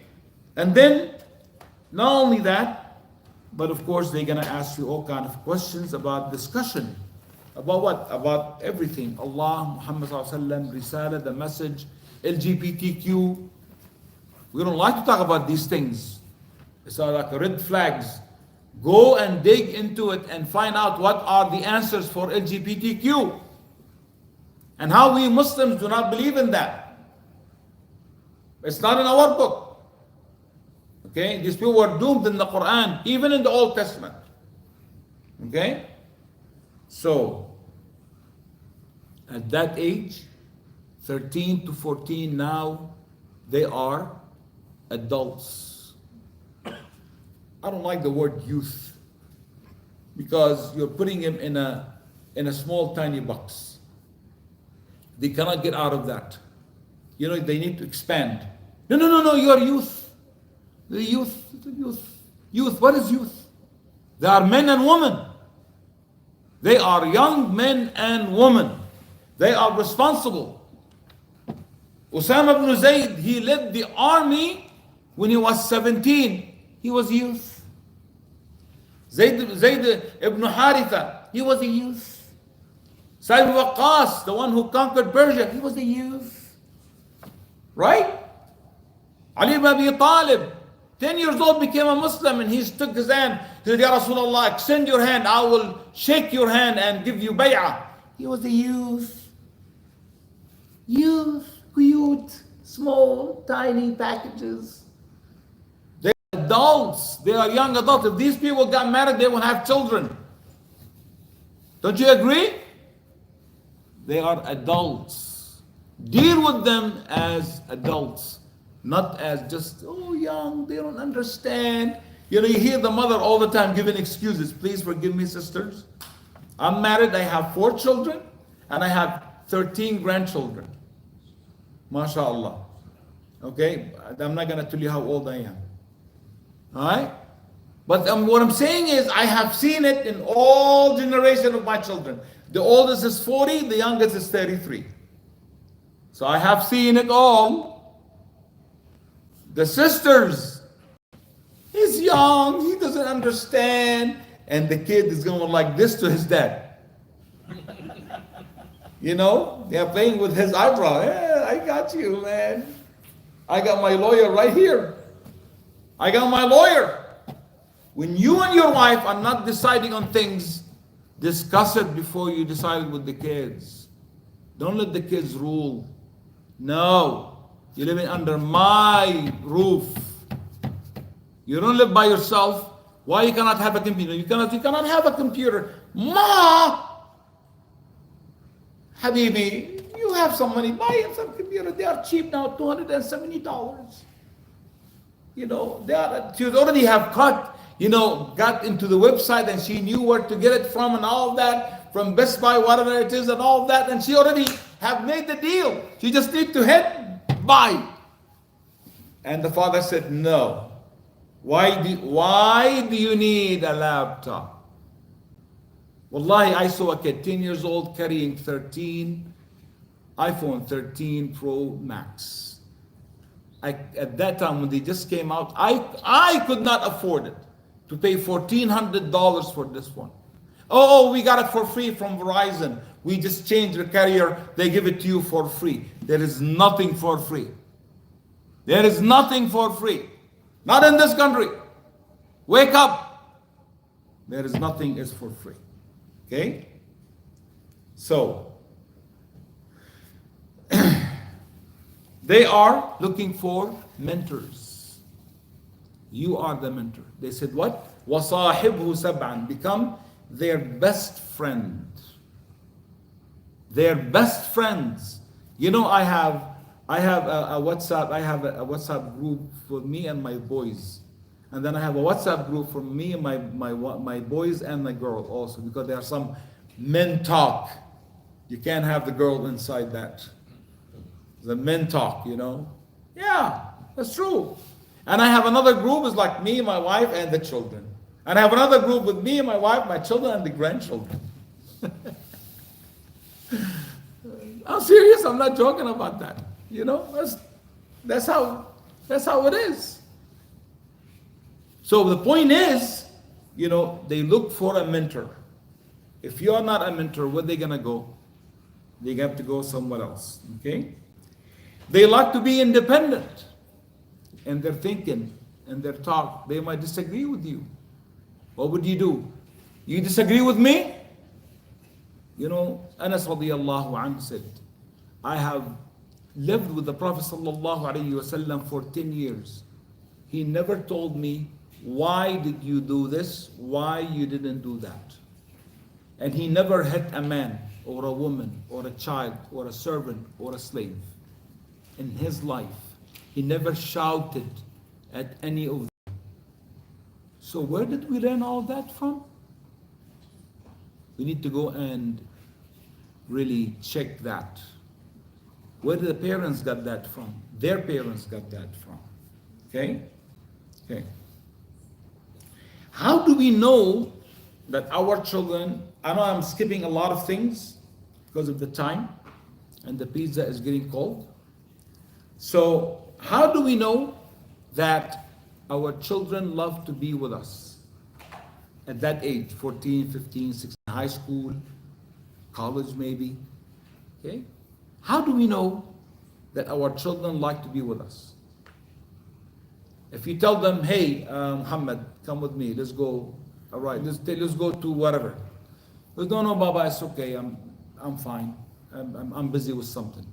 Speaker 1: And then, not only that, but of course they're going to ask you all kind of questions about discussion. About what? About everything. Allah, Muhammad Sallallahu Alaihi Wasallam, Risala, the message, LGBTQ. We don't like to talk about these things. It's like red flags. Go and dig into it and find out what are the answers for LGBTQ. And how we Muslims do not believe in that. It's not in our book. Okay? These people were doomed in the Quran, even in the Old Testament. Okay? So, at that age, 13 to 14 now, they are adults. I don't like the word youth because you're putting them in a small tiny box. They cannot get out of that. You know, they need to expand. No, you are youth. The youth. Youth, what is youth? They are men and women. They are young men and women. They are responsible. Osama ibn Zayd, he led the army when he was 17. He was youth. Zayd ibn Haritha, he was a youth. Sa'id ibn Waqqas, the one who conquered Persia, he was a youth. Right? Ali ibn Abi Talib, 10 years old, became a Muslim, and he took his hand. He said, Ya Rasulullah, extend your hand. I will shake your hand and give you bay'ah. He was a youth. Youth, cute, small, tiny packages. They're adults. They are young adults. If these people got married, they will have children. Don't you agree? They are adults. Deal with them as adults. Not as just, oh, young, they don't understand. You know, you hear the mother all the time giving excuses. Please forgive me, sisters. I'm married, I have 4 children, and I have 13 grandchildren. MashaAllah. Okay? I'm not going to tell you how old I am. Alright? But what I'm saying is, I have seen it in all generations of my children. The oldest is 40, the youngest is 33. So I have seen it all. The sisters, he's young, he doesn't understand, and the kid is going like this to his dad. You know, they're playing with his eyebrow. Yeah, I got you, man. I got my lawyer right here. I got my lawyer. When you and your wife are not deciding on things, discuss it before you decide with the kids. Don't let the kids rule. No. You're living under my roof. You don't live by yourself. Why you cannot have a computer? You cannot have a computer. Ma! Habibi, you have some money. Buy him some computer. They are cheap now, $270. You know, she already have got into the website, and she knew where to get it from and all of that, from Best Buy, whatever it is, and all of that, and she already have made the deal. She just need to hit buy. And the father said, no. Why do you need a laptop? Wallahi, I saw a kid 10 years old carrying iPhone 13 Pro Max. At that time when they just came out, I could not afford it to pay $1,400 for this one. Oh, we got it for free from Verizon. We just changed the carrier. They give it to you for free. There is nothing for free. There is nothing for free. Not in this country. Wake up. There is nothing is for free. Okay? So, they are looking for mentors. You are the mentor. They said what? وَصَاحِبْهُ سَبْعًا. Become their best friend. Their best friends. You know, I have a WhatsApp group for me and my boys, and then I have a WhatsApp group for me and my boys and my girl also, because there are some men talk. You can't have the girl inside that. The men talk, you know. Yeah, that's true. And I have another group is like me, my wife, and the children. And I have another group with me and my wife, my children, and the grandchildren. I'm serious. I'm not joking about that. You know, that's how it is. So the point is, you know, they look for a mentor. If you're not a mentor, where are they gonna go? They have to go somewhere else. Okay? They like to be independent in their thinking and their talk. They might disagree with you. What would you do? You disagree with me? You know, Anas radiallahu anhu said, I have lived with the Prophet sallallahu alaihi wasallam for 10 years. He never told me, why did you do this? Why you didn't do that? And he never hit a man or a woman or a child or a servant or a slave in his life. He never shouted at any of them. So where did we learn all that from? We need to go and really check that. Where did the parents got that from? Their parents got that from. Okay? Okay. How do we know that our children, I know I'm skipping a lot of things because of the time and the pizza is getting cold. So how do we know that our children love to be with us at that age, 14, 15, 16, high school, college maybe? Okay? How do we know that our children like to be with us? If you tell them, hey, Muhammad, come with me, let's go, all right, let's go to whatever. No, Baba, it's okay, I'm fine. I'm busy with something.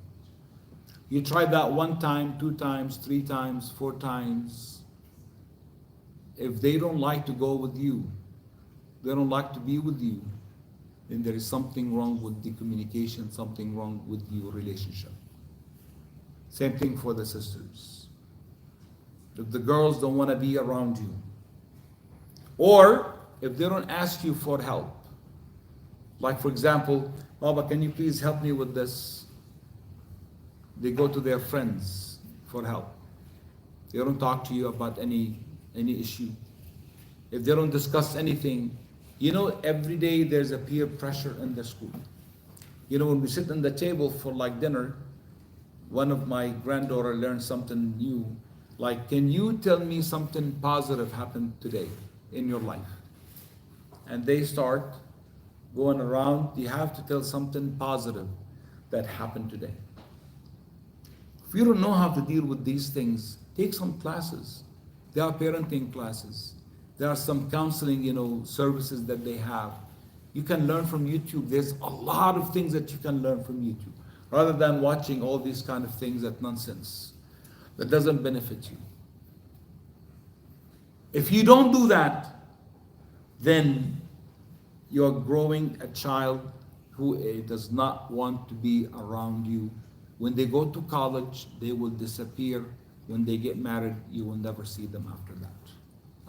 Speaker 1: You try that 1 time, 2 times, 3 times, 4 times. If they don't like to go with you, they don't like to be with you, then there is something wrong with the communication, something wrong with your relationship. Same thing for the sisters. If the girls don't want to be around you, or if they don't ask you for help, like for example, Baba, can you please help me with this? They go to their friends for help. They don't talk to you about any issue. If they don't discuss anything, you know, every day there's a peer pressure in the school. You know, when we sit on the table for like dinner, one of my granddaughter learned something new. Like, can you tell me something positive happened today in your life? And they start going around, you have to tell something positive that happened today. If you don't know how to deal with these things, take some classes. There are parenting classes. There are some counseling, services that they have. You can learn from YouTube. There's a lot of things that you can learn from YouTube, rather than watching all these kind of things that nonsense that doesn't benefit you. If you don't do that, then you're growing a child who does not want to be around you. When they go to college, they will disappear. When they get married, you will never see them after that,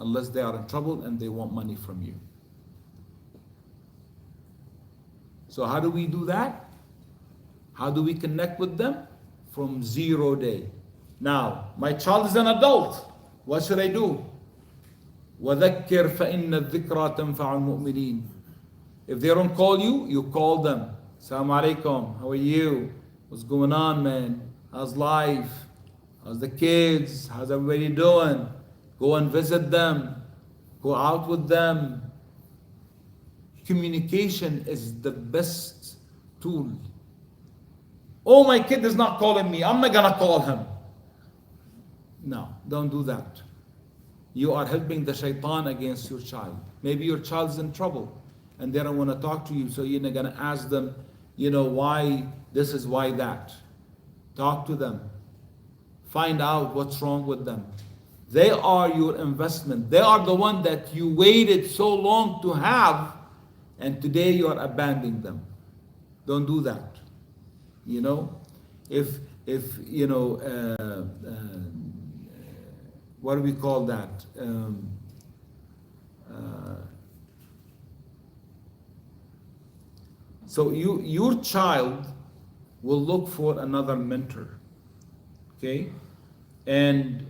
Speaker 1: unless they are in trouble and they want money from you. So how do we do that? How do we connect with them? From 0 day. Now, my child is an adult. What should I do? وَذَكِّرْ فَإِنَّ الذِّكْرَى تَنْفَعُ الْمُؤْمِنِينَ. If they don't call you, you call them. Assalamu alaikum, how are you? What's going on, man? How's life? How's the kids? How's everybody doing? Go and visit them. Go out with them. Communication is the best tool. Oh, my kid is not calling me, I'm not gonna call him. No, don't do that. You are helping the shaitan against your child. Maybe your child's in trouble and they don't want to talk to you, so you're not gonna ask them, why this is, why that. Talk to them. Find out what's wrong with them. They are your investment. They are the one that you waited so long to have, and today you are abandoning them. Don't do that. If what do we call that? So your child will look for another mentor, okay? And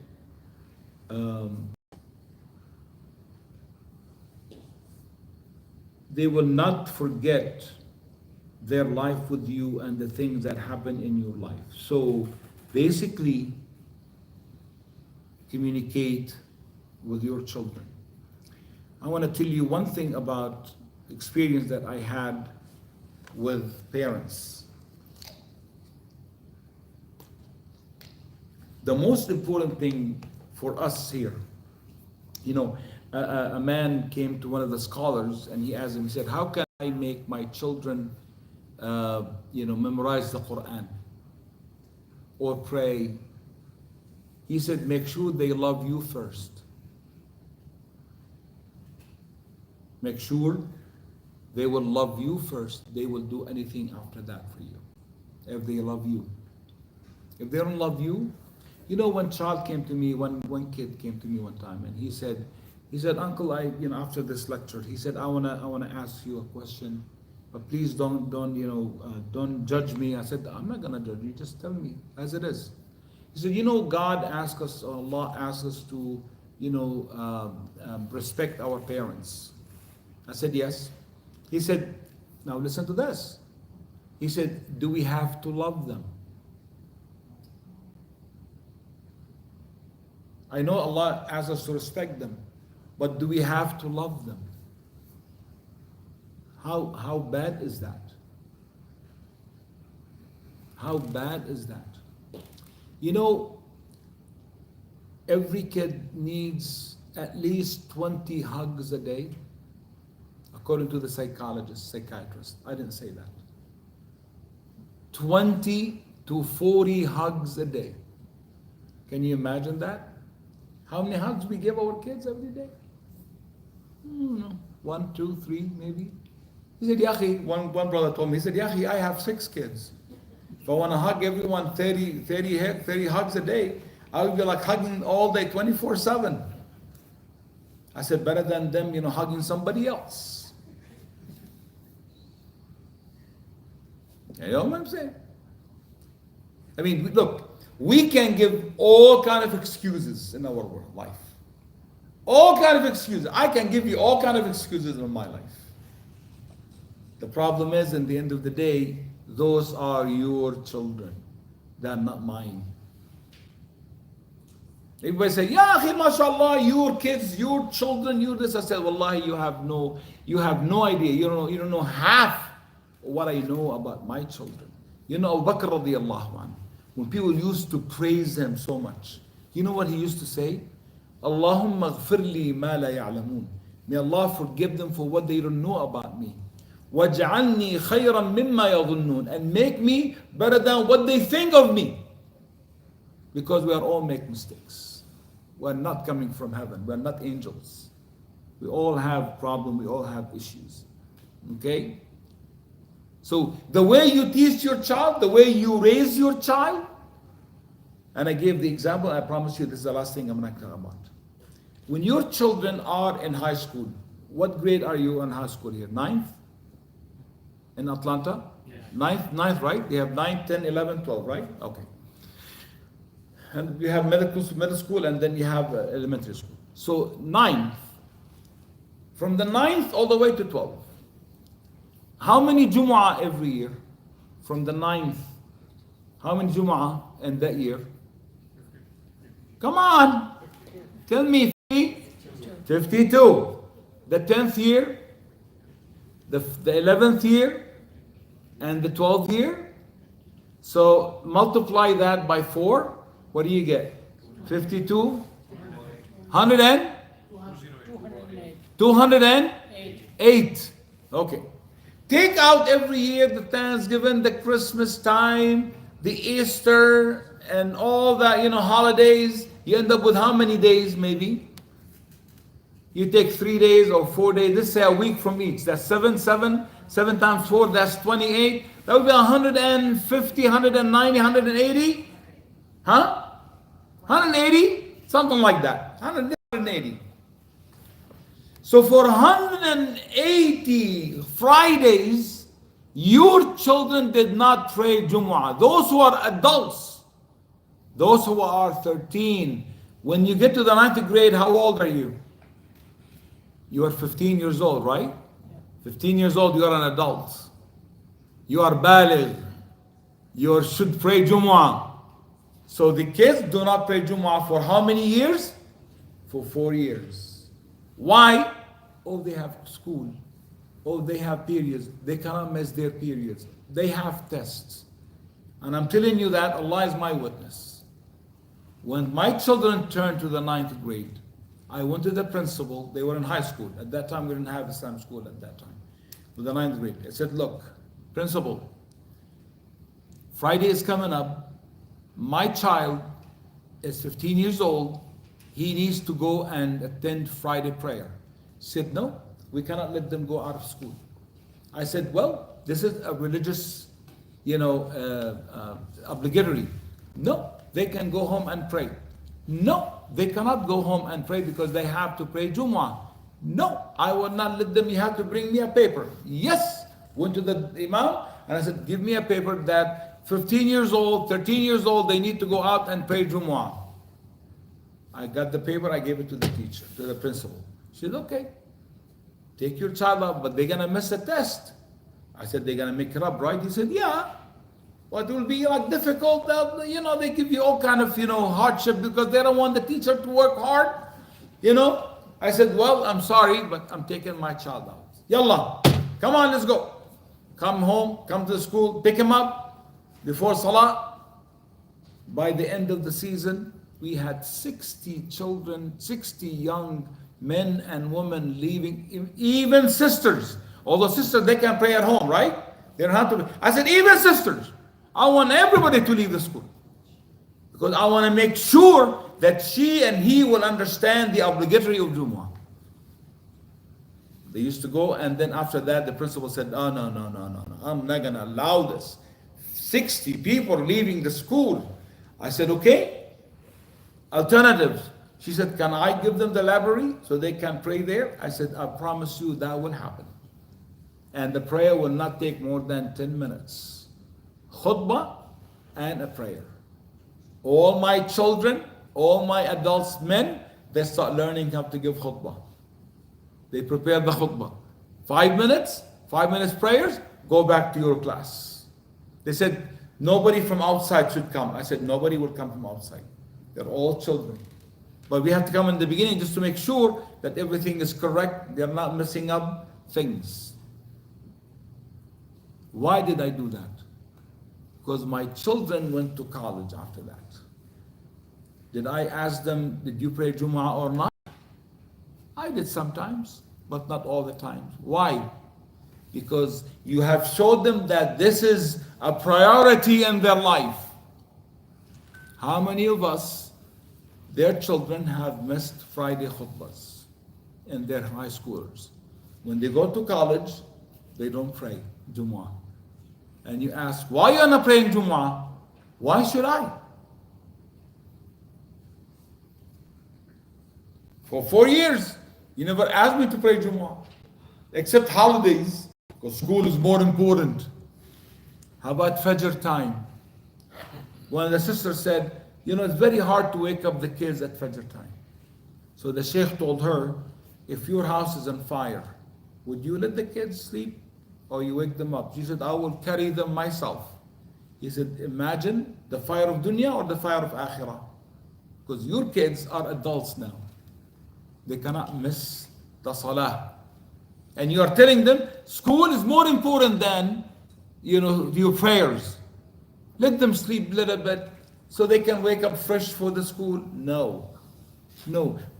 Speaker 1: they will not forget their life with you and the things that happen in your life. So basically, communicate with your children. I want to tell you one thing about experience that I had with parents. The most important thing for us here, a man came to one of the scholars and he asked him, he said, how can I make my children memorize the Quran or pray? He said, make sure they love you first. Make sure They will love you first. They will do anything after that for you. If they love you. If they don't love you, you know, one child came to me, one kid came to me one time, and he said, Uncle, after this lecture, he said, I wanna ask you a question, but please don't judge me. I said, I'm not gonna judge you. Just tell me as it is. He said, God asks us, or Allah asks us to, respect our parents. I said, yes. He said, now listen to this. He said, do we have to love them? I know Allah asks us to respect them, but do we have to love them? How bad is that? How bad is that? Every kid needs at least 20 hugs a day, according to the psychiatrist. I didn't say that. 20 to 40 hugs a day. Can you imagine that? How many hugs we give our kids every day? I don't know. 1, 2, 3, maybe. He said, Yahi, one brother told me, he said, Yahi, I have 6 kids. If I want to hug everyone 30 hugs a day, I would be like hugging all day, 24/7. I said, better than them, hugging somebody else. You know what I'm saying? I mean, look, we can give all kind of excuses in our world, life. All kind of excuses. I can give you all kind of excuses in my life. The problem is, in the end of the day, those are your children. They're not mine. Everybody say, Ya akhi, mashallah, your kids, your children, you this. I said, Wallahi, you have no idea. You don't know half what I know about my children. Abu Bakr radiallahu anhu, when people used to praise him so much, you know what he used to say? Allahumma ghfirli ma la ya'lamun. May Allah forgive them for what they don't know about me. وَاجْعَلْنِي خَيْرًا مِمَّا يَظُنُّونَ, and make me better than what they think of me. Because we are all make mistakes. We are not coming from heaven. We are not angels. We all have problems. We all have issues. Okay? So the way you teach your child, the way you raise your child, and I gave the example, I promise you this is the last thing I'm going to talk about. When your children are in high school, what grade are you in high school here? 9th? In Atlanta?
Speaker 2: Yeah.
Speaker 1: 9th, right? They have 9, 10, 11, 12, right? Okay. And we have middle school, and then you have elementary school. So 9th, from the 9th all the way to 12th. How many Jumu'ah every year? From the 9th. How many Jumu'ah in that year? Come on. Tell me. 52. The 10th year, the 11th year, and the 12th year. So multiply that by 4. What do you get? 52? 100 and? 208. Okay. Take out every year the Thanksgiving, the Christmas time, the Easter, and all that, holidays. You end up with how many days maybe? You take 3 days or 4 days. Let's say a week from each. That's 7 times 4, that's 28. That would be 150, 190, 180. Huh? 180? Something like that. 180. So for 180 Fridays, your children did not pray Jumu'ah. Those who are adults, those who are 13, when you get to the 9th grade, how old are you? You are 15 years old, right? 15 years old, you are an adult. You are baligh. You should pray Jumu'ah. So the kids do not pray Jumu'ah for how many years? For 4 years. Why? Oh, they have school. Oh, they have periods. They cannot miss their periods. They have tests. And I'm telling you that Allah is my witness. When my children turned to the 9th grade, I went to the principal. They were in high school. At that time, we didn't have Islam school at that time. With the 9th grade. I said, look, principal, Friday is coming up. My child is 15 years old. He needs to go and attend Friday prayer. He said, no, we cannot let them go out of school. I said, well, this is a religious, obligatory. No, they can go home and pray. No, they cannot go home and pray because they have to pray Jumu'ah. No, I will not let them. You have to bring me a paper. Yes, went to the Imam and I said, give me a paper that 15 years old, 13 years old, they need to go out and pray Jumu'ah. I got the paper, I gave it to the teacher, to the principal. She said, okay, take your child out, but they're gonna miss a test. I said, they're gonna make it up, right? He said, yeah. But it will be like difficult. They give you all kind of, hardship because they don't want the teacher to work hard. I said, well, I'm sorry, but I'm taking my child out. Yallah, come on, let's go. Come home, come to the school, pick him up before Salah. By the end of the season, we had 60 children, 60 young men and women leaving, even sisters. Although sisters, they can pray at home, right? They don't have to. I said, even sisters. I want everybody to leave the school. Because I want to make sure that she and he will understand the obligatory of Jumu'ah. They used to go, and then after that, the principal said, oh, no. I'm not going to allow this. 60 people leaving the school. I said, okay. Alternatives. She said, can I give them the library so they can pray there? I said, I promise you that will happen. And the prayer will not take more than 10 minutes. Khutbah and a prayer. All my children, all my adults, men, they start learning how to give khutbah. They prepare the khutbah. 5 minutes prayers, go back to your class. They said, nobody from outside should come. I said, nobody will come from outside. They're all children. But we have to come in the beginning just to make sure that everything is correct. They're not messing up things. Why did I do that? Because my children went to college after that. Did I ask them, did you pray Jumu'ah or not? I did sometimes, but not all the time. Why? Because you have showed them that this is a priority in their life. How many of us, their children have missed Friday khutbahs in their high schoolers? When they go to college, they don't pray Jumu'ah. And you ask, why are you not praying Jumu'ah? Why should I? For 4 years, you never asked me to pray Jumu'ah. Except holidays, because school is more important. How about Fajr time? One of the sisters said, it's very hard to wake up the kids at Fajr time. So the Sheikh told her, if your house is on fire, would you let the kids sleep or you wake them up? She said, I will carry them myself. He said, imagine the fire of dunya or the fire of akhirah. Because your kids are adults now. They cannot miss the salah. And you are telling them, school is more important than, your prayers. Let them sleep a little bit so they can wake up fresh for the school. No.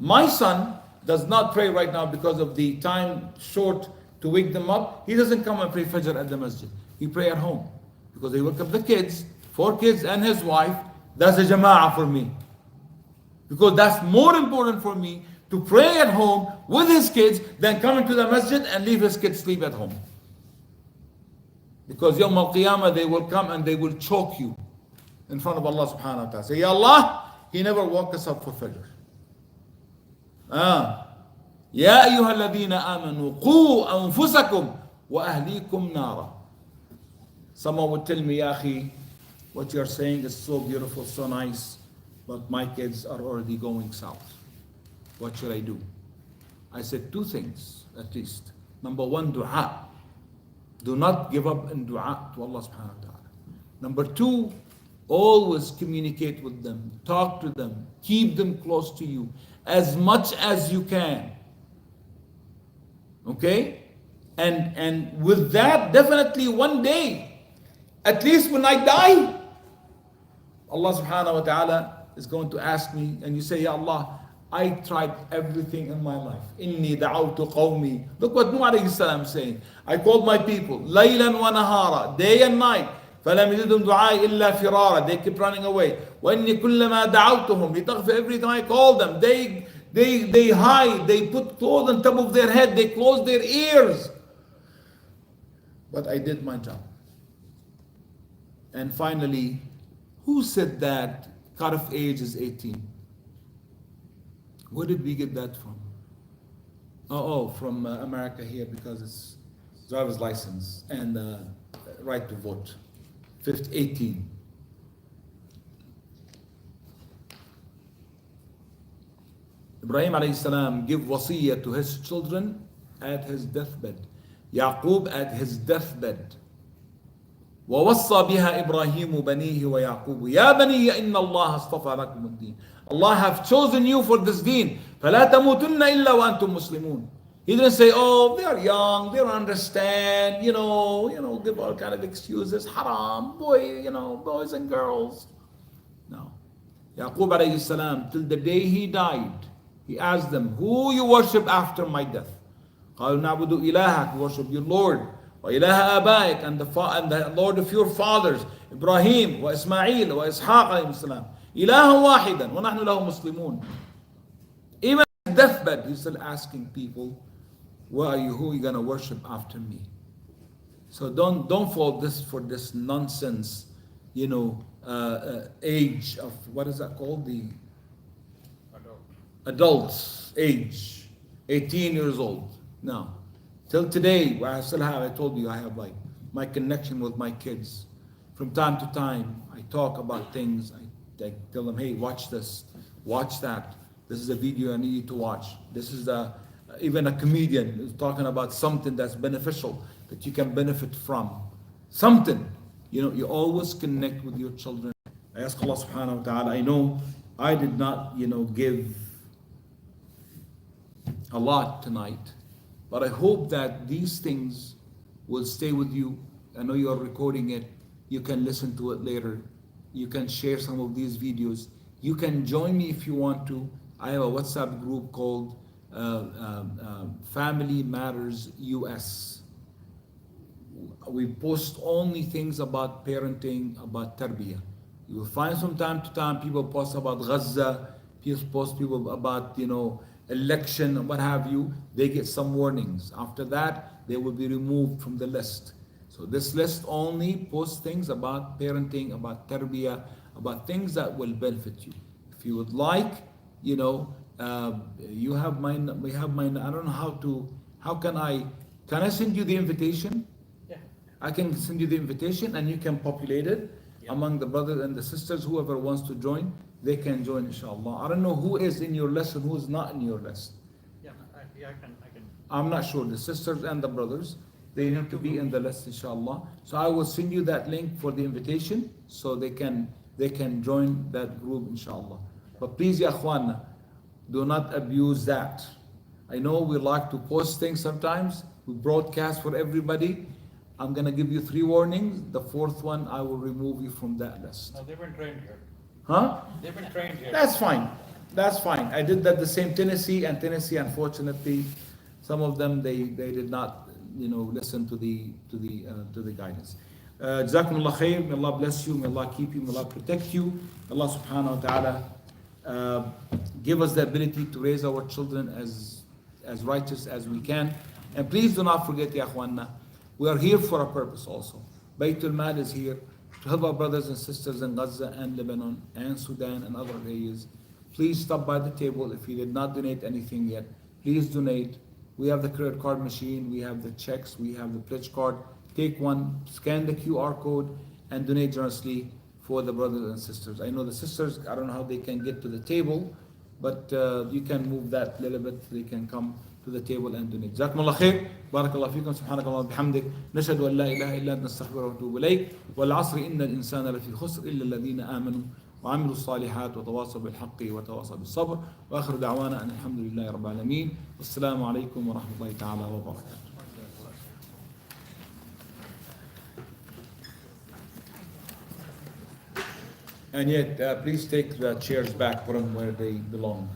Speaker 1: My son does not pray right now because of the time short to wake them up. He doesn't come and pray Fajr at the masjid. He pray at home. Because they wake up the kids, 4 kids and his wife. That's a jama'ah for me. Because that's more important for me to pray at home with his kids than coming to the masjid and leave his kids sleep at home. Because Yawm al-Qiyamah, they will come and they will choke you in front of Allah subhanahu wa ta'ala. Say, Ya Allah, he never woke us up for Fajr. Ya ayyuha alladhina amanu, qu anfusakum wa ahlikum nara. Someone would tell me, Ya akhi, what you're saying is so beautiful, so nice, but my kids are already going south. What should I do? I said 2 things at least. Number 1, dua. Do not give up in dua to Allah subhanahu wa ta'ala. Number 2, always communicate with them, talk to them, keep them close to you as much as you can. Okay? And with that, definitely one day, at least when I die, Allah subhanahu wa ta'ala is going to ask me, and you say, Ya Allah, I tried everything in my life. Inni da'awtu qawmi. Look what Nuh alayhi salam is saying. I called my people, laylan wa nahara, day and night. فَلَمْ يَزِدْهُمْ دُعَائِي إِلَّا فِرَارًا. They keep running away. وَإِنِّي كُلَّمَا دَعَوْتُهُمْ لِتَغْفِرَ. Every time I call them, they hide, they put clothes on top of their head, they close their ears. but I did my job. And finally, who said that cut-off age is 18? Where did we get that from? From America here, because it's driver's license and right to vote. 18. Ibrahim alayhi salam give wasiyah to his children at his deathbed. Yaqub at his deathbed. ووصى بها إبراهيم بنيه ويعقوب يا بني إن الله اصطفى لكم الدين. Allah have chosen you for this deen. فلا تموتن إلا وأنتم مسلمون. He didn't say, oh, they are young, they don't understand, give all kind of excuses. Haram, boys and girls. No. Yaqub alayhi salam, till the day he died, he asked them, who you worship after my death? قالوا نعبد إلهك, we worship your Lord. وإله آبائك, and the Lord of your fathers, Ibrahim, وإسماعيل, وإسحاق عليه السلام. إله واحدا ونحن له مسلمون. Even at his deathbed, he's still asking people, who are you gonna worship after me? So don't fall for this nonsense, age of, what is that called? The adults age, 18 years old. No. Till today, I told you, I have like my connection with my kids. From time to time, I talk about things. I tell them, hey, watch this, watch that. This is a video I need you to watch. This is even a comedian who's talking about something that's beneficial, that you can benefit from. Something. You always connect with your children. I ask Allah subhanahu wa ta'ala, I know I did not, give a lot tonight. But I hope that these things will stay with you. I know you are recording it. You can listen to it later. You can share some of these videos. You can join me if you want to. I have a WhatsApp group called Family Matters US. We post only things about parenting, about tarbiyah. You will find from time to time people post about Gaza, people about, election, what have you. They get some warnings. After that, they will be removed from the list. So this list only posts things about parenting, about tarbiyah, about things that will benefit you. If you would like, you have mine, we have mine. I don't know can I send you the invitation?
Speaker 2: Yeah.
Speaker 1: I can send you the invitation and you can populate it among the brothers and the sisters, whoever wants to join. They can join, inshallah. I don't know who is in your list and who is not in your list.
Speaker 2: Yeah, I can.
Speaker 1: I'm not sure. The sisters and the brothers, they need to be in the list, inshallah. So I will send you that link for the invitation, so they can join that group, inshallah. But please, ya akhwana, do not abuse that. I know we like to post things sometimes. We broadcast for everybody. I'm gonna give you 3 warnings. The 4th one, I will remove you from that list.
Speaker 2: No, they've been trained here.
Speaker 1: Huh?
Speaker 2: They've been trained here.
Speaker 1: That's fine. That's fine. I did that the same Tennessee, unfortunately, some of them they did not, listen to the guidance. Jazakumullah khair. May Allah bless you. May Allah keep you. May Allah protect you. Allah subhanahu wa ta'ala give us the ability to raise our children as righteous as we can. And please do not forget, ya akhwanna, we are here for a purpose also. Baytul Mal is here to help our brothers and sisters in Gaza and Lebanon and Sudan and other areas. Please stop by the table. If you did not donate anything yet, please donate. We have the credit card machine, we have the checks, we have the pledge card. Take one, scan the QR code, and donate generously for the brothers and sisters. I know the sisters, I don't know how they can get to the table, but you can move that a little bit, they can come to the table and donate. Jazakumullah khair. Barakallahu feekum. Subhanakallah bihamdik. Nashhadu an la ilaha illa anta nastaghfiruka wa natubu ilayk. Wal 'asri innal insana lafi khusr illa alladhina amanu وعملوا الصالحات وتواصوا بالحق وتواصوا بالصبر وآخر دعوانا أن الحمد لله رب العالمين والسلام عليكم ورحمة الله تعالى وبركاته. And yet, please take the chairs back, put them where they belong.